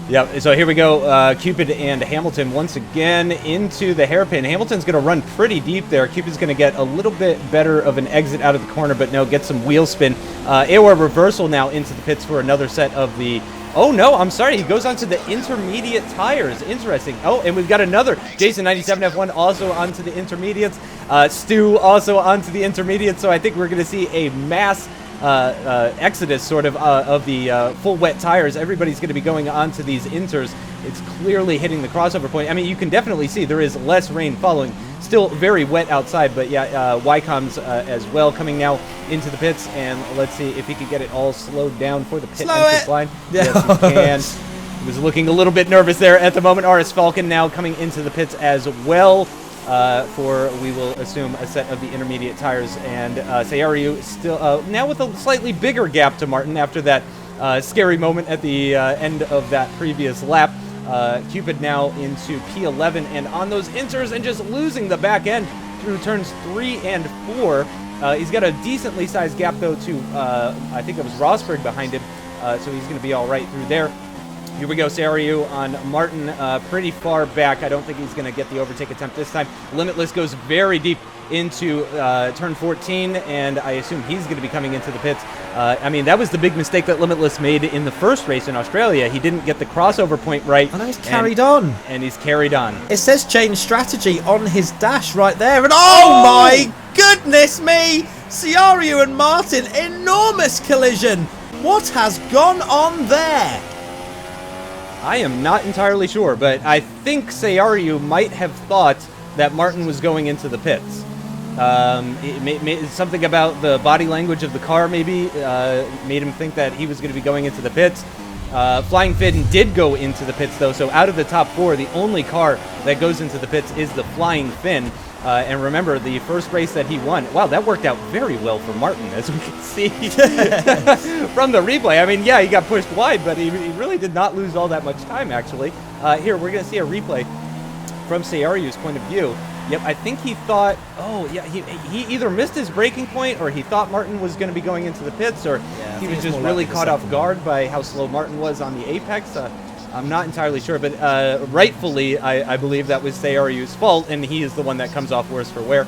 Yep, so here we go. Cupid and Hamilton once again into the hairpin. Hamilton's going to run pretty deep there. Cupid's going to get a little bit better of an exit out of the corner, but no, get some wheel spin. AOR Reversal now into the pits for another set of the... Oh, no, I'm sorry. He goes onto the intermediate tires. Interesting. Oh, and we've got another Jason 97 F1 also onto the intermediates. Stu also onto the intermediates. So I think we're going to see a mass exodus sort of the full wet tires. Everybody's going to be going onto these inters. It's clearly hitting the crossover point. I mean, you can definitely see there is less rain following. Still very wet outside, but yeah, Ycoms as well coming now into the pits, and let's see if he can get it all slowed down for the pit entrance line. Yeah. Yes, he can. He was looking a little bit nervous there at the moment. RS Falcon now coming into the pits as well for, we will assume, a set of the intermediate tires, and Sayaryu still now with a slightly bigger gap to Martin after that scary moment at the end of that previous lap. Cupid now into P11 and on those inters and just losing the back end through turns 3 and 4. He's got a decently sized gap though to, I think it was Rosberg behind him, so he's going to be all right through there. Here we go, Sayaryu on Martin, pretty far back. I don't think he's going to get the overtake attempt this time. Limitless goes very deep into turn 14, and I assume he's going to be coming into the pits. I mean, that was the big mistake that Limitless made in the first race in Australia. He didn't get the crossover point right. And he's carried on. And he's carried on. It says change strategy on his dash right there, and oh my goodness me! Sayaryu and Martin, enormous collision. What has gone on there? I am not entirely sure, but I think Sayaryu might have thought that Martin was going into the pits. Something about the body language of the car maybe made him think that he was going to be going into the pits. Flying Finn did go into the pits though, so out of the top 4, the only car that goes into the pits is the Flying Finn. And remember, the first race that he won, wow, that worked out very well for Martin, as we can see from the replay. I mean, yeah, he got pushed wide, but he really did not lose all that much time, actually. Here, we're going to see a replay from Sayaryu's point of view. Yep, I think he thought, oh, yeah, he either missed his braking point, or he thought Martin was going to be going into the pits, or he was just really caught off guard by how slow Martin was on the apex. I'm not entirely sure, but rightfully, I believe that was Sayaryu's fault, and he is the one that comes off worse for wear.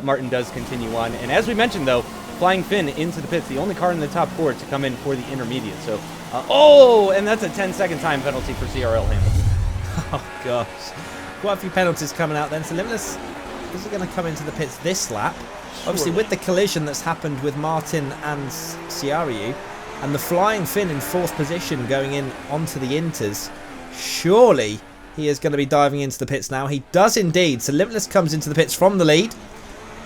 Martin does continue on. And as we mentioned, though, Flying Finn into the pits, the only car in the top 4 to come in for the intermediate. So, and that's a 10-second time penalty for CRL Hamilton. Oh, gosh. Quite a few penalties coming out then. So Limitless is going to come into the pits this lap. Sure. Obviously, with the collision that's happened with Martin and Sayaryu, and the Flying Finn in 4th position going in onto the inters, surely he is going to be diving into the pits now. He does indeed. So Limitless comes into the pits from the lead,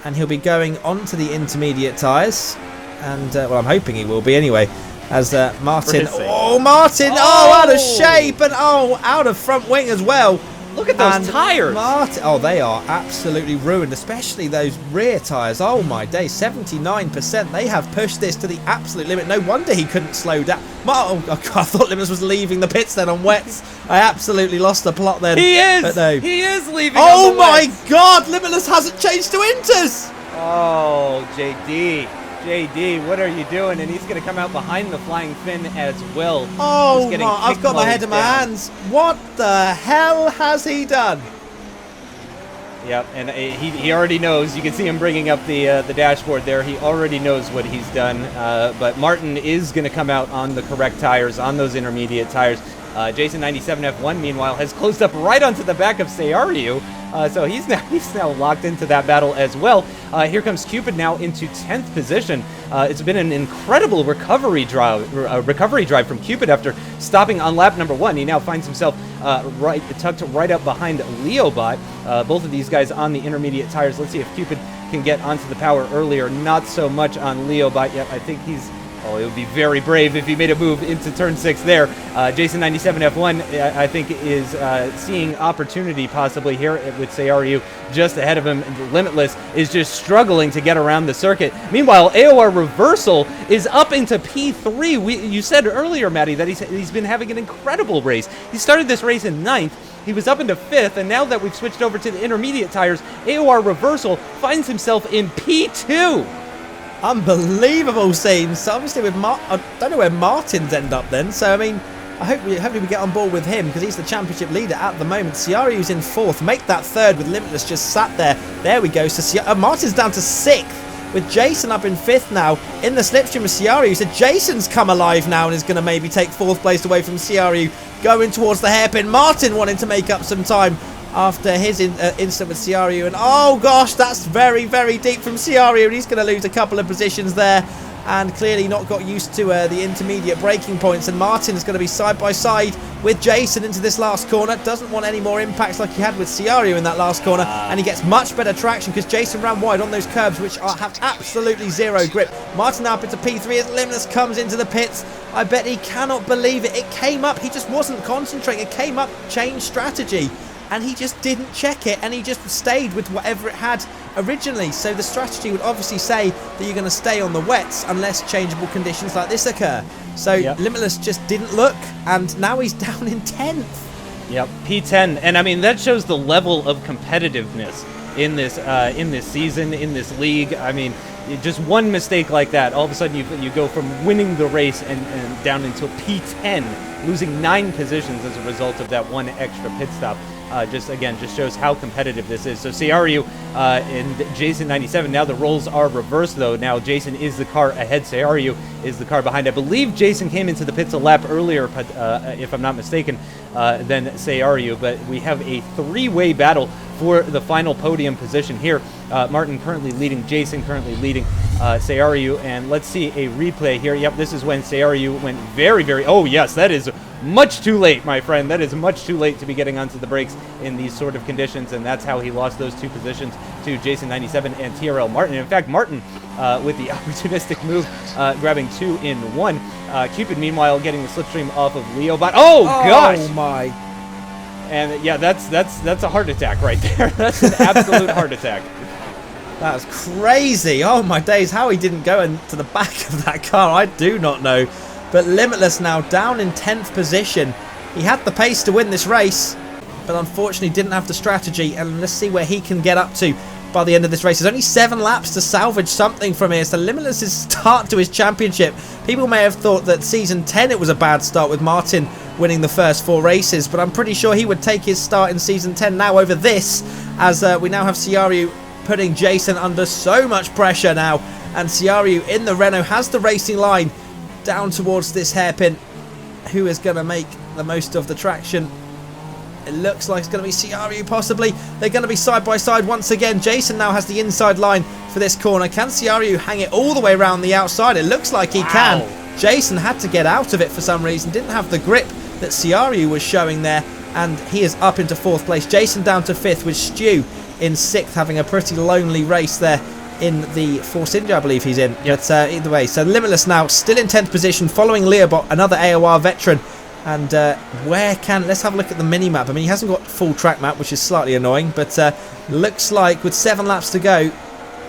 and he'll be going onto the intermediate tyres. And, well, I'm hoping he will be anyway, as Martin... Oh, Martin! Oh, out of shape! And, oh, out of front wing as well. Look at those tires. Martin, oh, they are absolutely ruined, especially those rear tyres. Oh my days, 79%. They have pushed this to the absolute limit. No wonder he couldn't slow down. Oh, God, I thought Limitless was leaving the pits then on wets. I absolutely lost the plot then. He is. But no. He is leaving. Oh my God, Limitless hasn't changed to inters. Oh, JD, what are you doing? And he's going to come out behind the Flying Finn as well. Oh, my, I've got my head in my hands. What the hell has he done? Yep, and he already knows. You can see him bringing up the dashboard there. He already knows what he's done. But Martin is going to come out on the correct tires, on those intermediate tires. Jason 97 F1, meanwhile, has closed up right onto the back of Sayaryu. So he's now locked into that battle as well. Here comes Cupid now into 10th position. It's been an incredible recovery drive from Cupid after stopping on lap number 1. He now finds himself tucked right up behind Leobot. Both of these guys on the intermediate tires. Let's see if Cupid can get onto the power earlier. Not so much on Leobot yet. I think he's... Oh, it would be very brave if he made a move into turn 6 there. Jason 97 F1, I think, is seeing opportunity possibly here with Sayaryu just ahead of him. Limitless is just struggling to get around the circuit. Meanwhile, AOR Reversal is up into P3. You said earlier, Matty, that he's been having an incredible race. He started this race in 9th. He was up into 5th, and now that we've switched over to the intermediate tires, AOR Reversal finds himself in P2. Unbelievable scenes. So obviously with I don't know where Martin's end up then. So I mean, hopefully we get on board with him because he's the championship leader at the moment. Sayaryu's in 4th. Make that 3rd with Limitless just sat there. There we go. So Martin's down to 6th with Jason up in 5th now in the slipstream of Sayaryu. So Jason's come alive now and is going to maybe take 4th place away from Sayaryu, going towards the hairpin. Martin wanting to make up some time after his incident with Sayaryu, and oh gosh, that's very, very deep from Sayaryu, and he's going to lose a couple of positions there and clearly not got used to the intermediate braking points, and Martin is going to be side by side with Jason into this last corner. Doesn't want any more impacts like he had with Ciario in that last corner, and he gets much better traction because Jason ran wide on those curbs, which have absolutely zero grip. Martin now up into P3 as Limitless comes into the pits. I bet he cannot believe it. It came up, he just wasn't concentrating. It came up, changed strategy, and he just didn't check it, and he just stayed with whatever it had originally. So the strategy would obviously say that you're going to stay on the wets unless changeable conditions like this occur. So Limitless just didn't look, and now he's down in 10th. Yep, P10, and I mean that shows the level of competitiveness in this season, in this league. I mean, just one mistake like that, all of a sudden you go from winning the race and down into a P10, losing 9 positions as a result of that one extra pit stop. Just shows how competitive this is. So Ciario and Jason 97, now the roles are reversed though. Now Jason is the car ahead, Ciario is the car behind. I believe Jason came into the pits a lap earlier, if I'm not mistaken, than Ciario, but we have a 3-way battle for the final podium position here. Martin currently leading, Jason currently leading Ciario, and let's see a replay here. Yep, this is when Ciario went very, oh yes, that is much too late, my friend. That is much too late to be getting onto the brakes in these sort of conditions, and that's how he lost those 2 positions to Jason 97 and TRL Martin. In fact, Martin with the opportunistic move, grabbing 2 in 1. Cupid, meanwhile, getting the slipstream off of Leobot. Oh gosh! Oh my! And yeah, that's a heart attack right there. That's an absolute heart attack. That was crazy. Oh my days, how he didn't go into the back of that car, I do not know. But Limitless now down in 10th position. He had the pace to win this race, but unfortunately didn't have the strategy, and let's see where he can get up to by the end of this race. There's only 7 laps to salvage something from here, so Limitless's start to his championship. People may have thought that Season 10 it was a bad start with Martin winning the first 4 races, but I'm pretty sure he would take his start in Season 10 now over this, as we now have Ciario putting Jason under so much pressure now, and Ciario in the Renault has the racing line down towards this hairpin. Who is going to make the most of the traction? It looks like it's going to be Ciario possibly. They're going to be side by side once again. Jason now has the inside line for this corner. Can Ciario hang it all the way around the outside? It looks like he can. Jason had to get out of it for some reason. Didn't have the grip that Ciario was showing there, and he is up into 4th place. Jason down to 5th with Stu in 6th, having a pretty lonely race there in the Force India, I believe he's in. Yep. But either way, so Limitless now still in 10th position, following Leobot, another AOR veteran. And let's have a look at the mini-map. I mean, he hasn't got full track map, which is slightly annoying, but looks like with 7 laps to go,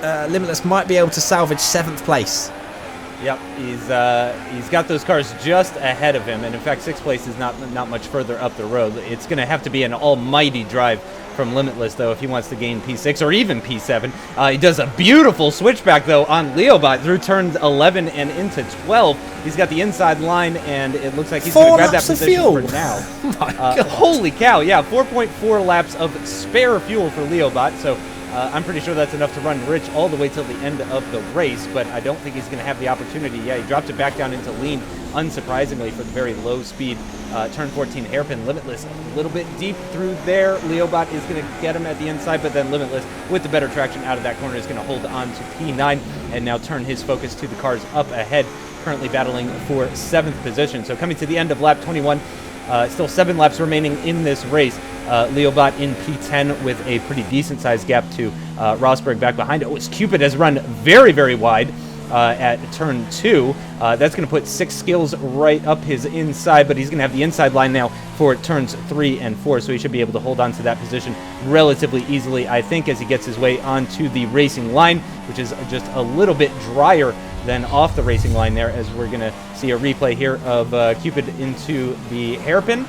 Limitless might be able to salvage 7th place. Yep, he's got those cars just ahead of him, and in fact 6th place is not much further up the road. It's going to have to be an almighty drive from Limitless, though, if he wants to gain P6 or even P7. He does a beautiful switchback, though, on Leobot through turns 11 and into 12. He's got the inside line, and it looks like he's going to grab that position for now. My God. Holy cow, yeah, 4.4 laps of spare fuel for Leobot, so I'm pretty sure that's enough to run Rich all the way till the end of the race, but I don't think he's going to have the opportunity. Yeah, he dropped it back down into lean, unsurprisingly, for the very low speed turn 14 hairpin. Limitless a little bit deep through there. Leobot is going to get him at the inside, but then Limitless, with the better traction out of that corner, is going to hold on to P9 and now turn his focus to the cars up ahead, currently battling for 7th position. So coming to the end of lap 21, still 7 laps remaining in this race. Leobot in P10 with a pretty decent-sized gap to Rosberg back behind. Oh, Cupid has run very, very wide at turn 2. That's going to put 6 skills right up his inside, but he's going to have the inside line now for turns 3 and 4, so he should be able to hold on to that position relatively easily, I think, as he gets his way onto the racing line, which is just a little bit drier than off the racing line there, as we're going to see a replay here of Cupid into the hairpin.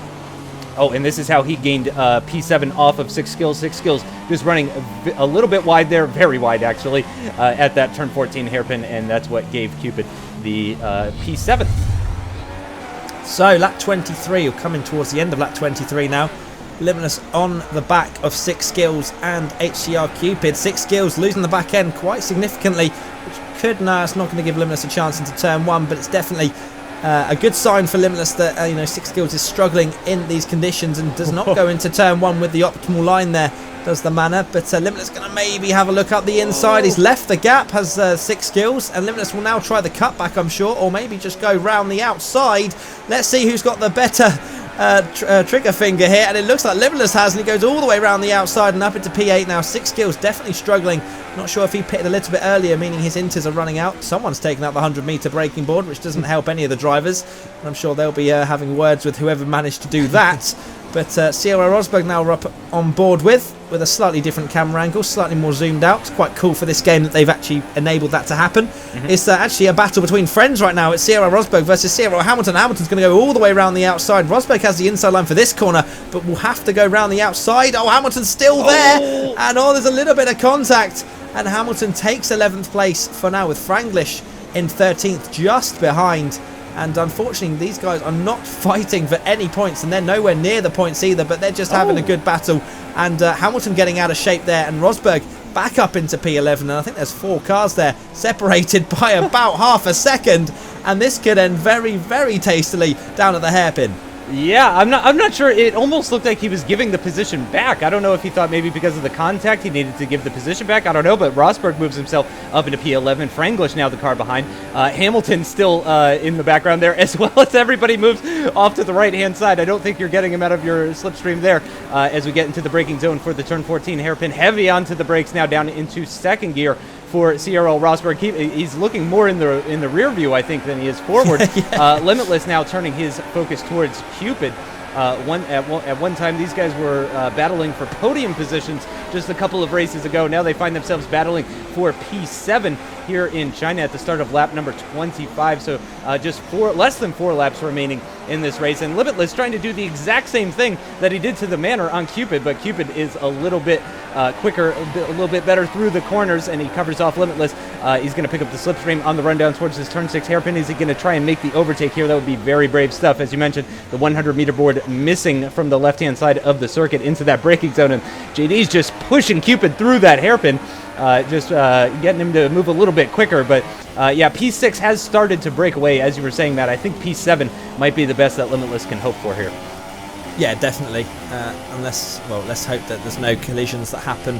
Oh, and this is how he gained P7 off of 6 skills. 6 skills just running a little bit wide there, very wide actually, at that turn 14 hairpin, and that's what gave Cupid the P7. So lap 23, we're coming towards the end of lap 23 now. Limitless on the back of 6 skills and HCR Cupid. 6 skills losing the back end quite significantly, which could, no, it's not going to give Limitless a chance into turn 1, but it's definitely a good sign for Limitless that 6 skills is struggling in these conditions and does not go into turn 1 with the optimal line there. does the manner, but Limitless going to maybe have a look up the inside. He's left the gap, has 6 skills, and Limitless will now try the cutback, I'm sure, or maybe just go round the outside. Let's see who's got the better trigger finger here, and it looks like Limitless has, and he goes all the way around the outside and up into P8 now. 6 skills, definitely struggling. Not sure if he pitted a little bit earlier, meaning his inters are running out. Someone's taken out the 100-meter braking board, which doesn't help any of the drivers, and I'm sure they'll be having words with whoever managed to do that. But AOR Rosberg now we're up on board with a slightly different camera angle, slightly more zoomed out. It's quite cool for this game that they've actually enabled that to happen. It's actually a battle between friends right now. It's AOR Rosberg versus AOR Hamilton. Hamilton's going to go all the way around the outside. Rosberg has the inside line for this corner, but will have to go round the outside. Oh, Hamilton's still there, and there's a little bit of contact, and Hamilton takes 11th place for now, with Franglish in 13th, just behind. And unfortunately, these guys are not fighting for any points, and they're nowhere near the points either, but they're just having a good battle. And Hamilton getting out of shape there, and Rosberg back up into P11, and I think there's 4 cars there, separated by about half a second, and this could end very, very tastily down at the hairpin. Yeah, I'm not sure. It almost looked like he was giving the position back. I don't know if he thought maybe because of the contact he needed to give the position back. I don't know, but Rosberg moves himself up into P11. Franglish now the car behind. Hamilton still in the background there, as well as everybody moves off to the right-hand side. I don't think you're getting him out of your slipstream there as we get into the braking zone for the turn 14 hairpin. Heavy onto the brakes now, down into second gear for CRL Rosberg. He's looking more in the rear view, I think, than he is forward. Yeah. Limitless now turning his focus towards Cupid. At one time, these guys were battling for podium positions just a couple of races ago. Now they find themselves battling for P7 here in China at the start of lap number 25. So just less than 4 laps remaining in this race. And Limitless trying to do the exact same thing that he did to the Manor on Cupid, but Cupid is a little bit quicker, a little bit better through the corners, and he covers off Limitless. He's going to pick up the slipstream on the run down towards his turn 6 hairpin. Is he going to try and make the overtake here? That would be very brave stuff. As you mentioned, the 100-meter board missing from the left-hand side of the circuit into that braking zone, and JD's just pushing Cupid through that hairpin, getting him to move a little bit quicker. But yeah, P6 has started to break away, as you were saying, Matt. I think P7 might be the best that Limitless can hope for here. Yeah, definitely. Let's hope that there's no collisions that happen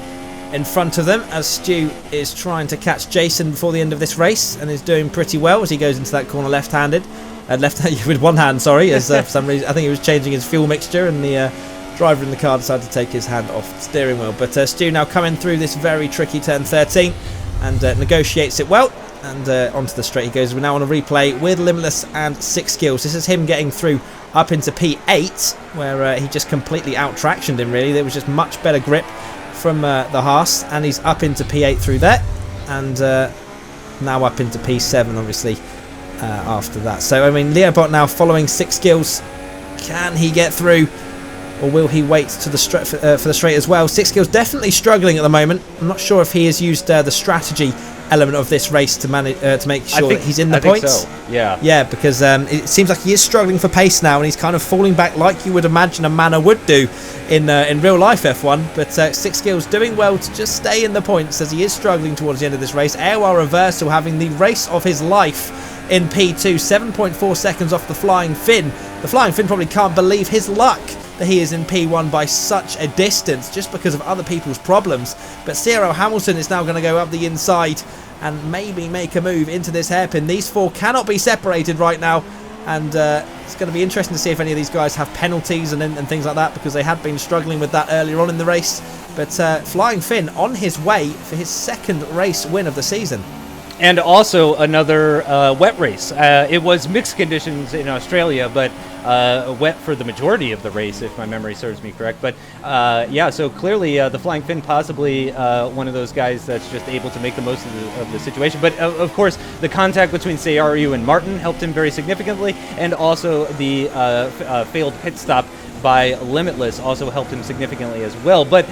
in front of them, as Stu is trying to catch Jason before the end of this race, and is doing pretty well as he goes into that corner left-handed. With one hand, sorry, as for some reason I think he was changing his fuel mixture, and the driver in the car decided to take his hand off the steering wheel. But Stu now coming through this very tricky turn 13 and negotiates it well, and onto the straight he goes. We're now on a replay with Limitless and 6 skills. This is him getting through up into P8, where he just completely out-tractioned him, really. There was just much better grip from the Haas, and he's up into P8 through there, and now up into P7, obviously, after that. So, I mean, Leobot now following 6 skills. Can he get through, or will he wait to the for the straight as well? 6 skills definitely struggling at the moment. I'm not sure if he has used the strategy element of this race to manage to make sure that he's in the points. So. Yeah, because it seems like he is struggling for pace now, and he's kind of falling back like you would imagine a Manor would do in real life F1. But 6 skills doing well to just stay in the points, as he is struggling towards the end of this race. AOR Reversal having the race of his life in P2, 7.4 seconds off the Flying Finn. The Flying Finn probably can't believe his luck that he is in P1 by such a distance, just because of other people's problems. But Cyril Hamilton is now going to go up the inside and maybe make a move into this hairpin. These 4 cannot be separated right now, and it's going to be interesting to see if any of these guys have penalties and things like that, because they had been struggling with that earlier on in the race. But Flying Finn on his way for his 2nd race win of the season. And also another wet race. It was mixed conditions in Australia, but wet for the majority of the race, if my memory serves me correct. But yeah, so clearly the Flying Finn possibly one of those guys that's just able to make the most of the situation. But of course, the contact between Seyaru and Martin helped him very significantly, and also the failed pit stop by Limitless also helped him significantly as well. But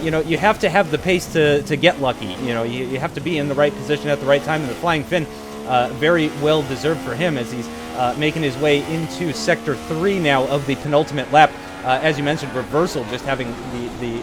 you have to have the pace to get lucky. You have to be in the right position at the right time, and the Flying Finn very well deserved for him, as he's making his way into sector 3 now of the penultimate lap. As you mentioned, Reversal just having the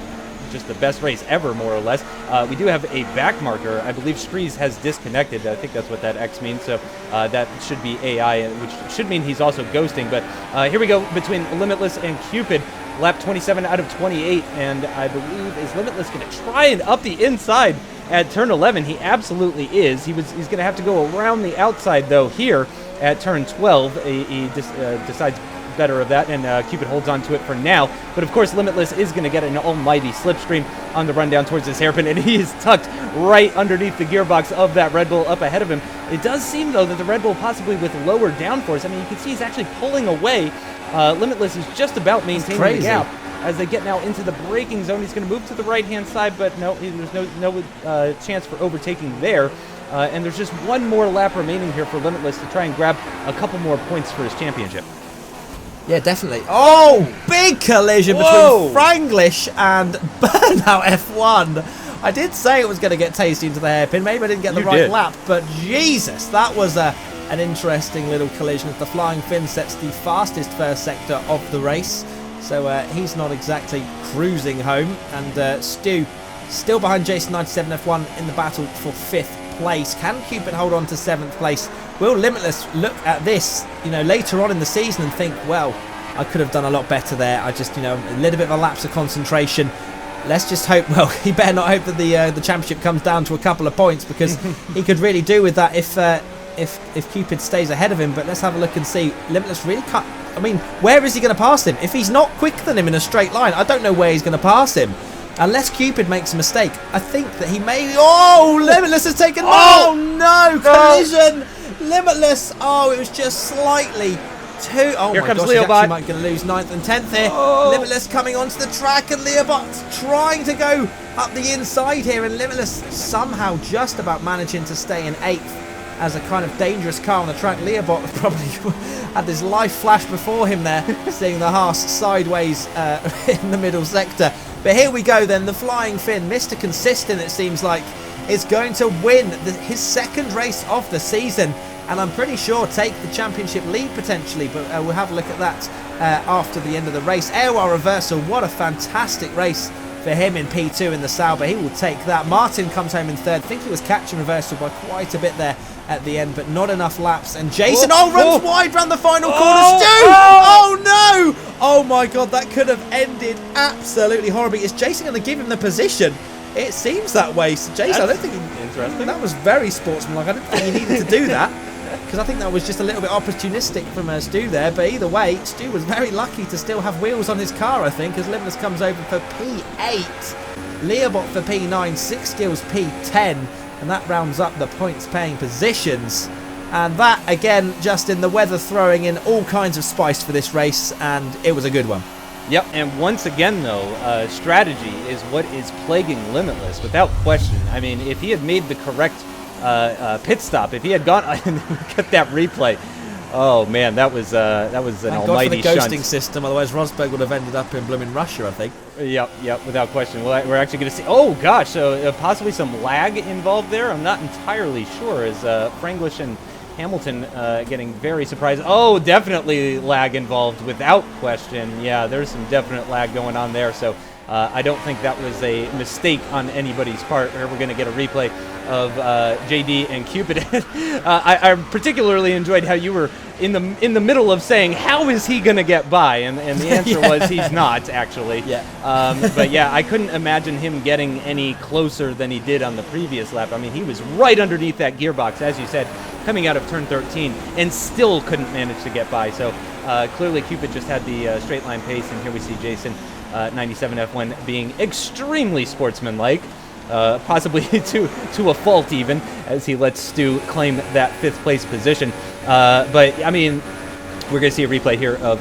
best race ever, more or less. We do have a back marker. I believe Strees has disconnected. I think that's what that X means. So that should be AI, which should mean he's also ghosting. But here we go between Limitless and Cupid. lap 27 out of 28, and I believe is Limitless going to try and up the inside at turn 11. He absolutely is. He's going to have to go around the outside, though, here at turn 12. He decides better of that, and Cupid holds on to it for now. But of course, Limitless is going to get an almighty slipstream on the run down towards this hairpin, and he is tucked right underneath the gearbox of that Red Bull up ahead of him. It does seem, though, that the Red Bull possibly with lower downforce. I mean, you can see he's actually pulling away. Limitless is just about maintaining the gap. As they get now into the braking zone, he's going to move to the right-hand side, but no, there's no chance for overtaking there. And there's just one more lap remaining here for Limitless to try and grab a couple more points for his championship. Yeah, definitely. Oh, big collision between Franglish and Burnout F1. I did say it was going to get tasty into the hairpin. Maybe I didn't get the right lap, but Jesus, that was an interesting little collision as the Flying Finn sets the fastest first sector of the race. So he's not exactly cruising home. And Stu still behind Jason 97 F1 in the battle for 5th place. Can Cupid hold on to 7th place? Will Limitless look at this, later on in the season and think, well, I could have done a lot better there. I just, a little bit of a lapse of concentration. Let's just hope, well, he better not hope that the championship comes down to a couple of points, because he could really do with that if Cupid stays ahead of him. But let's have a look and see. Limitless really cut. I mean, where is he going to pass him? If he's not quicker than him in a straight line, I don't know where he's going to pass him. Unless Cupid makes a mistake. I think that he may... Oh, Limitless has taken... Oh, no! Collision! Limitless! Oh, it was just slightly too... Oh, here my comes gosh, Leobot. he's actually might going to lose 9th and 10th here. Oh. Limitless coming onto the track, and Leobot trying to go up the inside here, and Limitless somehow just about managing to stay in 8th as a kind of dangerous car on the track. Leobot probably had his life flash before him there, seeing the Haas sideways in the middle sector. But here we go then, the Flying Finn, Mr. Consistent it seems like, is going to win his 2nd race of the season, and I'm pretty sure take the championship lead potentially, but we'll have a look at that after the end of the race. AOR Reversal, what a fantastic race for him in P2 in the Sauber. He will take that. Martin comes home in 3rd. I think he was catching Reversal by quite a bit there at the end, but not enough laps. And Jason, runs wide round the final corner. Stu! Oh no! Oh my God, that could have ended absolutely horribly. Is Jason going to give him the position? It seems that way. So Jason, I don't think interesting. That was very sportsmanlike. I don't think he needed to do that, because I think that was just a little bit opportunistic from Stu there. But either way, Stu was very lucky to still have wheels on his car, I think, as Limitless comes over for P8, Leobot for P9, 6 Skills P10, and that rounds up the points paying positions. And that, again, just in the weather throwing in all kinds of spice for this race, and it was a good one. Yep, and once again, though, strategy is what is plaguing Limitless, without question. I mean, if he had made the correct pit stop, if he had gone and got that replay, oh man, that was an almighty shunt. shunt. Ghosting system, otherwise Rosberg would have ended up in blooming Russia, I think. Yep, without question. Well, we're actually going to see. Oh gosh, so possibly some lag involved there. I'm not entirely sure. As Franglish and Hamilton getting very surprised. Oh, definitely lag involved, without question. Yeah, there's some definite lag going on there. So I don't think that was a mistake on anybody's part. Here we're going to get a replay of JD and Cupid. I particularly enjoyed how you were in the middle of saying, how is he going to get by? And the answer was he's not, actually. Yeah. But yeah, I couldn't imagine him getting any closer than he did on the previous lap. I mean, he was right underneath that gearbox, as you said, coming out of turn 13, and still couldn't manage to get by. So clearly Cupid just had the straight line pace, and here we see Jason 97 F1 being extremely sportsmanlike. Possibly to a fault even, as he lets Stu claim that 5th place position. But I mean, we're going to see a replay here of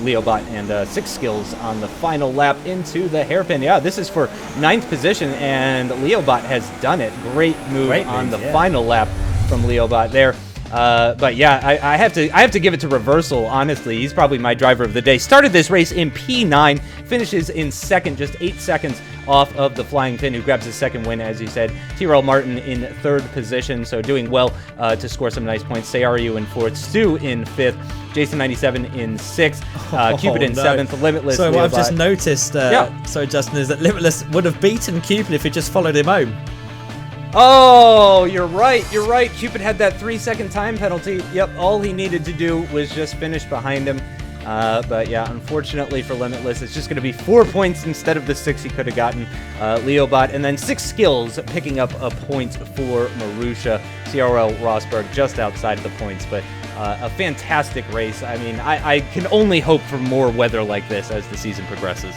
Leobot and 6 Skills on the final lap into the hairpin. Yeah, this is for 9th position, and Leobot has done it. Great move on the final lap from Leobot there. But yeah, I have to give it to Reversal, honestly. He's probably my driver of the day. Started this race in P9, finishes in 2nd, just 8 seconds off of the Flying Finn, who grabs his 2nd win, as you said. Tyrell Martin in 3rd position, so doing well to score some nice points. Seyaru in 4th, Stu in 5th, Jason 97 in 6th, Cupid in 7th, Limitless. So what I've just noticed, sorry Justin, is that Limitless would have beaten Cupid if he just followed him home. Oh, you're right. Cupid had that 3-second time penalty. Yep, all he needed to do was just finish behind him. But yeah, unfortunately for Limitless, it's just going to be 4 points instead of the 6 he could have gotten. Leobot, and then 6 skills picking up a point for Marusha. CRL Rosberg just outside of the points, but a fantastic race. I mean, I can only hope for more weather like this as the season progresses.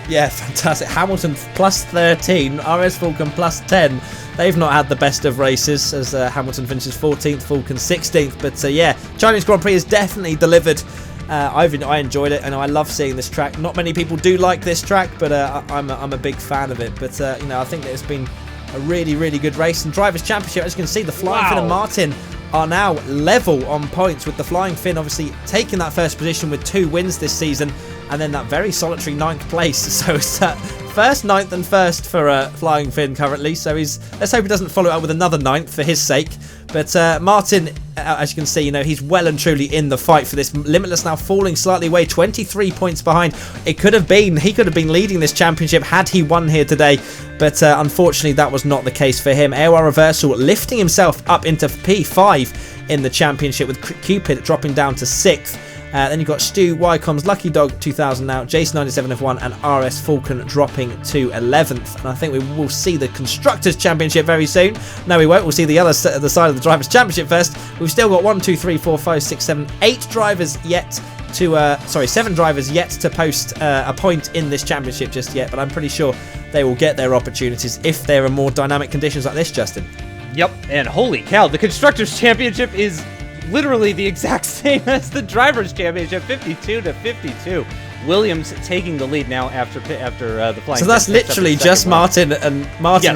Yeah, fantastic. Hamilton plus 13, RS Falcon plus 10. They've not had the best of races as Hamilton finishes 14th, Falcon 16th. But yeah, Chinese Grand Prix has definitely delivered. I enjoyed it, and I love seeing this track. Not many people do like this track, but I'm a big fan of it. But I think that it's been a really, really good race. And Drivers' Championship, as you can see, the Flying Finn and Martin are now level on points, with the Flying Finn obviously taking that first position with 2 wins this season, and then that very solitary 9th place. So it's first, 9th and 1st for Flying Finn currently. So let's hope he doesn't follow up with another 9th for his sake. But Martin, as you can see, he's well and truly in the fight for this. Limitless now falling slightly away, 23 points behind. He could have been leading this championship had he won here today. But unfortunately, that was not the case for him. AOR Reversal lifting himself up into P5 in the championship, with Cupid dropping down to 6th. Then you've got Stu, Ycoms, Lucky Dog 2000 now, Jason97 F1 and RS Falcon dropping to 11th. And I think we will see the Constructors' Championship very soon. No, we won't. We'll see the other side of the Drivers' Championship first. We've still got 1, 2, 3, 4, 5, 6, 7, 8 drivers yet to... 7 drivers yet to post a point in this championship just yet. But I'm pretty sure they will get their opportunities if there are more dynamic conditions like this, Justin. Yep, and holy cow, the Constructors' Championship is literally the exact same as the Drivers' Championship, 52-52. Williams taking the lead now after the Flying. So that's literally just Martin and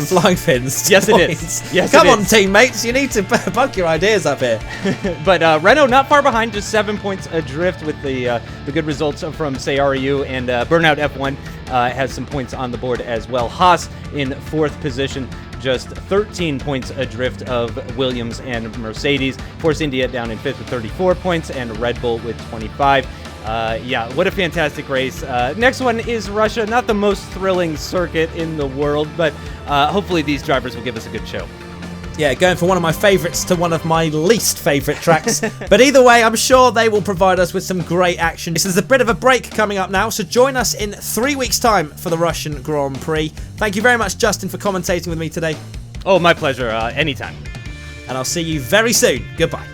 Flying Finn's. Yes, points. it is. Yes, Come on, teammates, you need to bug your ideas up here. But Renault not far behind, just 7 points adrift with the good results from Sayariu, and Burnout F1 has some points on the board as well. Haas in 4th position, just 13 points adrift of Williams and Mercedes. Force India down in 5th with 34 points, and Red Bull with 25. Yeah, what a fantastic race. Next one is Russia. Not the most thrilling circuit in the world, but hopefully these drivers will give us a good show. Yeah, going from one of my favourites to one of my least favourite tracks. But either way, I'm sure they will provide us with some great action. This is a bit of a break coming up now, so join us in 3 weeks' time for the Russian Grand Prix. Thank you very much, Justin, for commentating with me today. Oh, my pleasure. Anytime. And I'll see you very soon. Goodbye.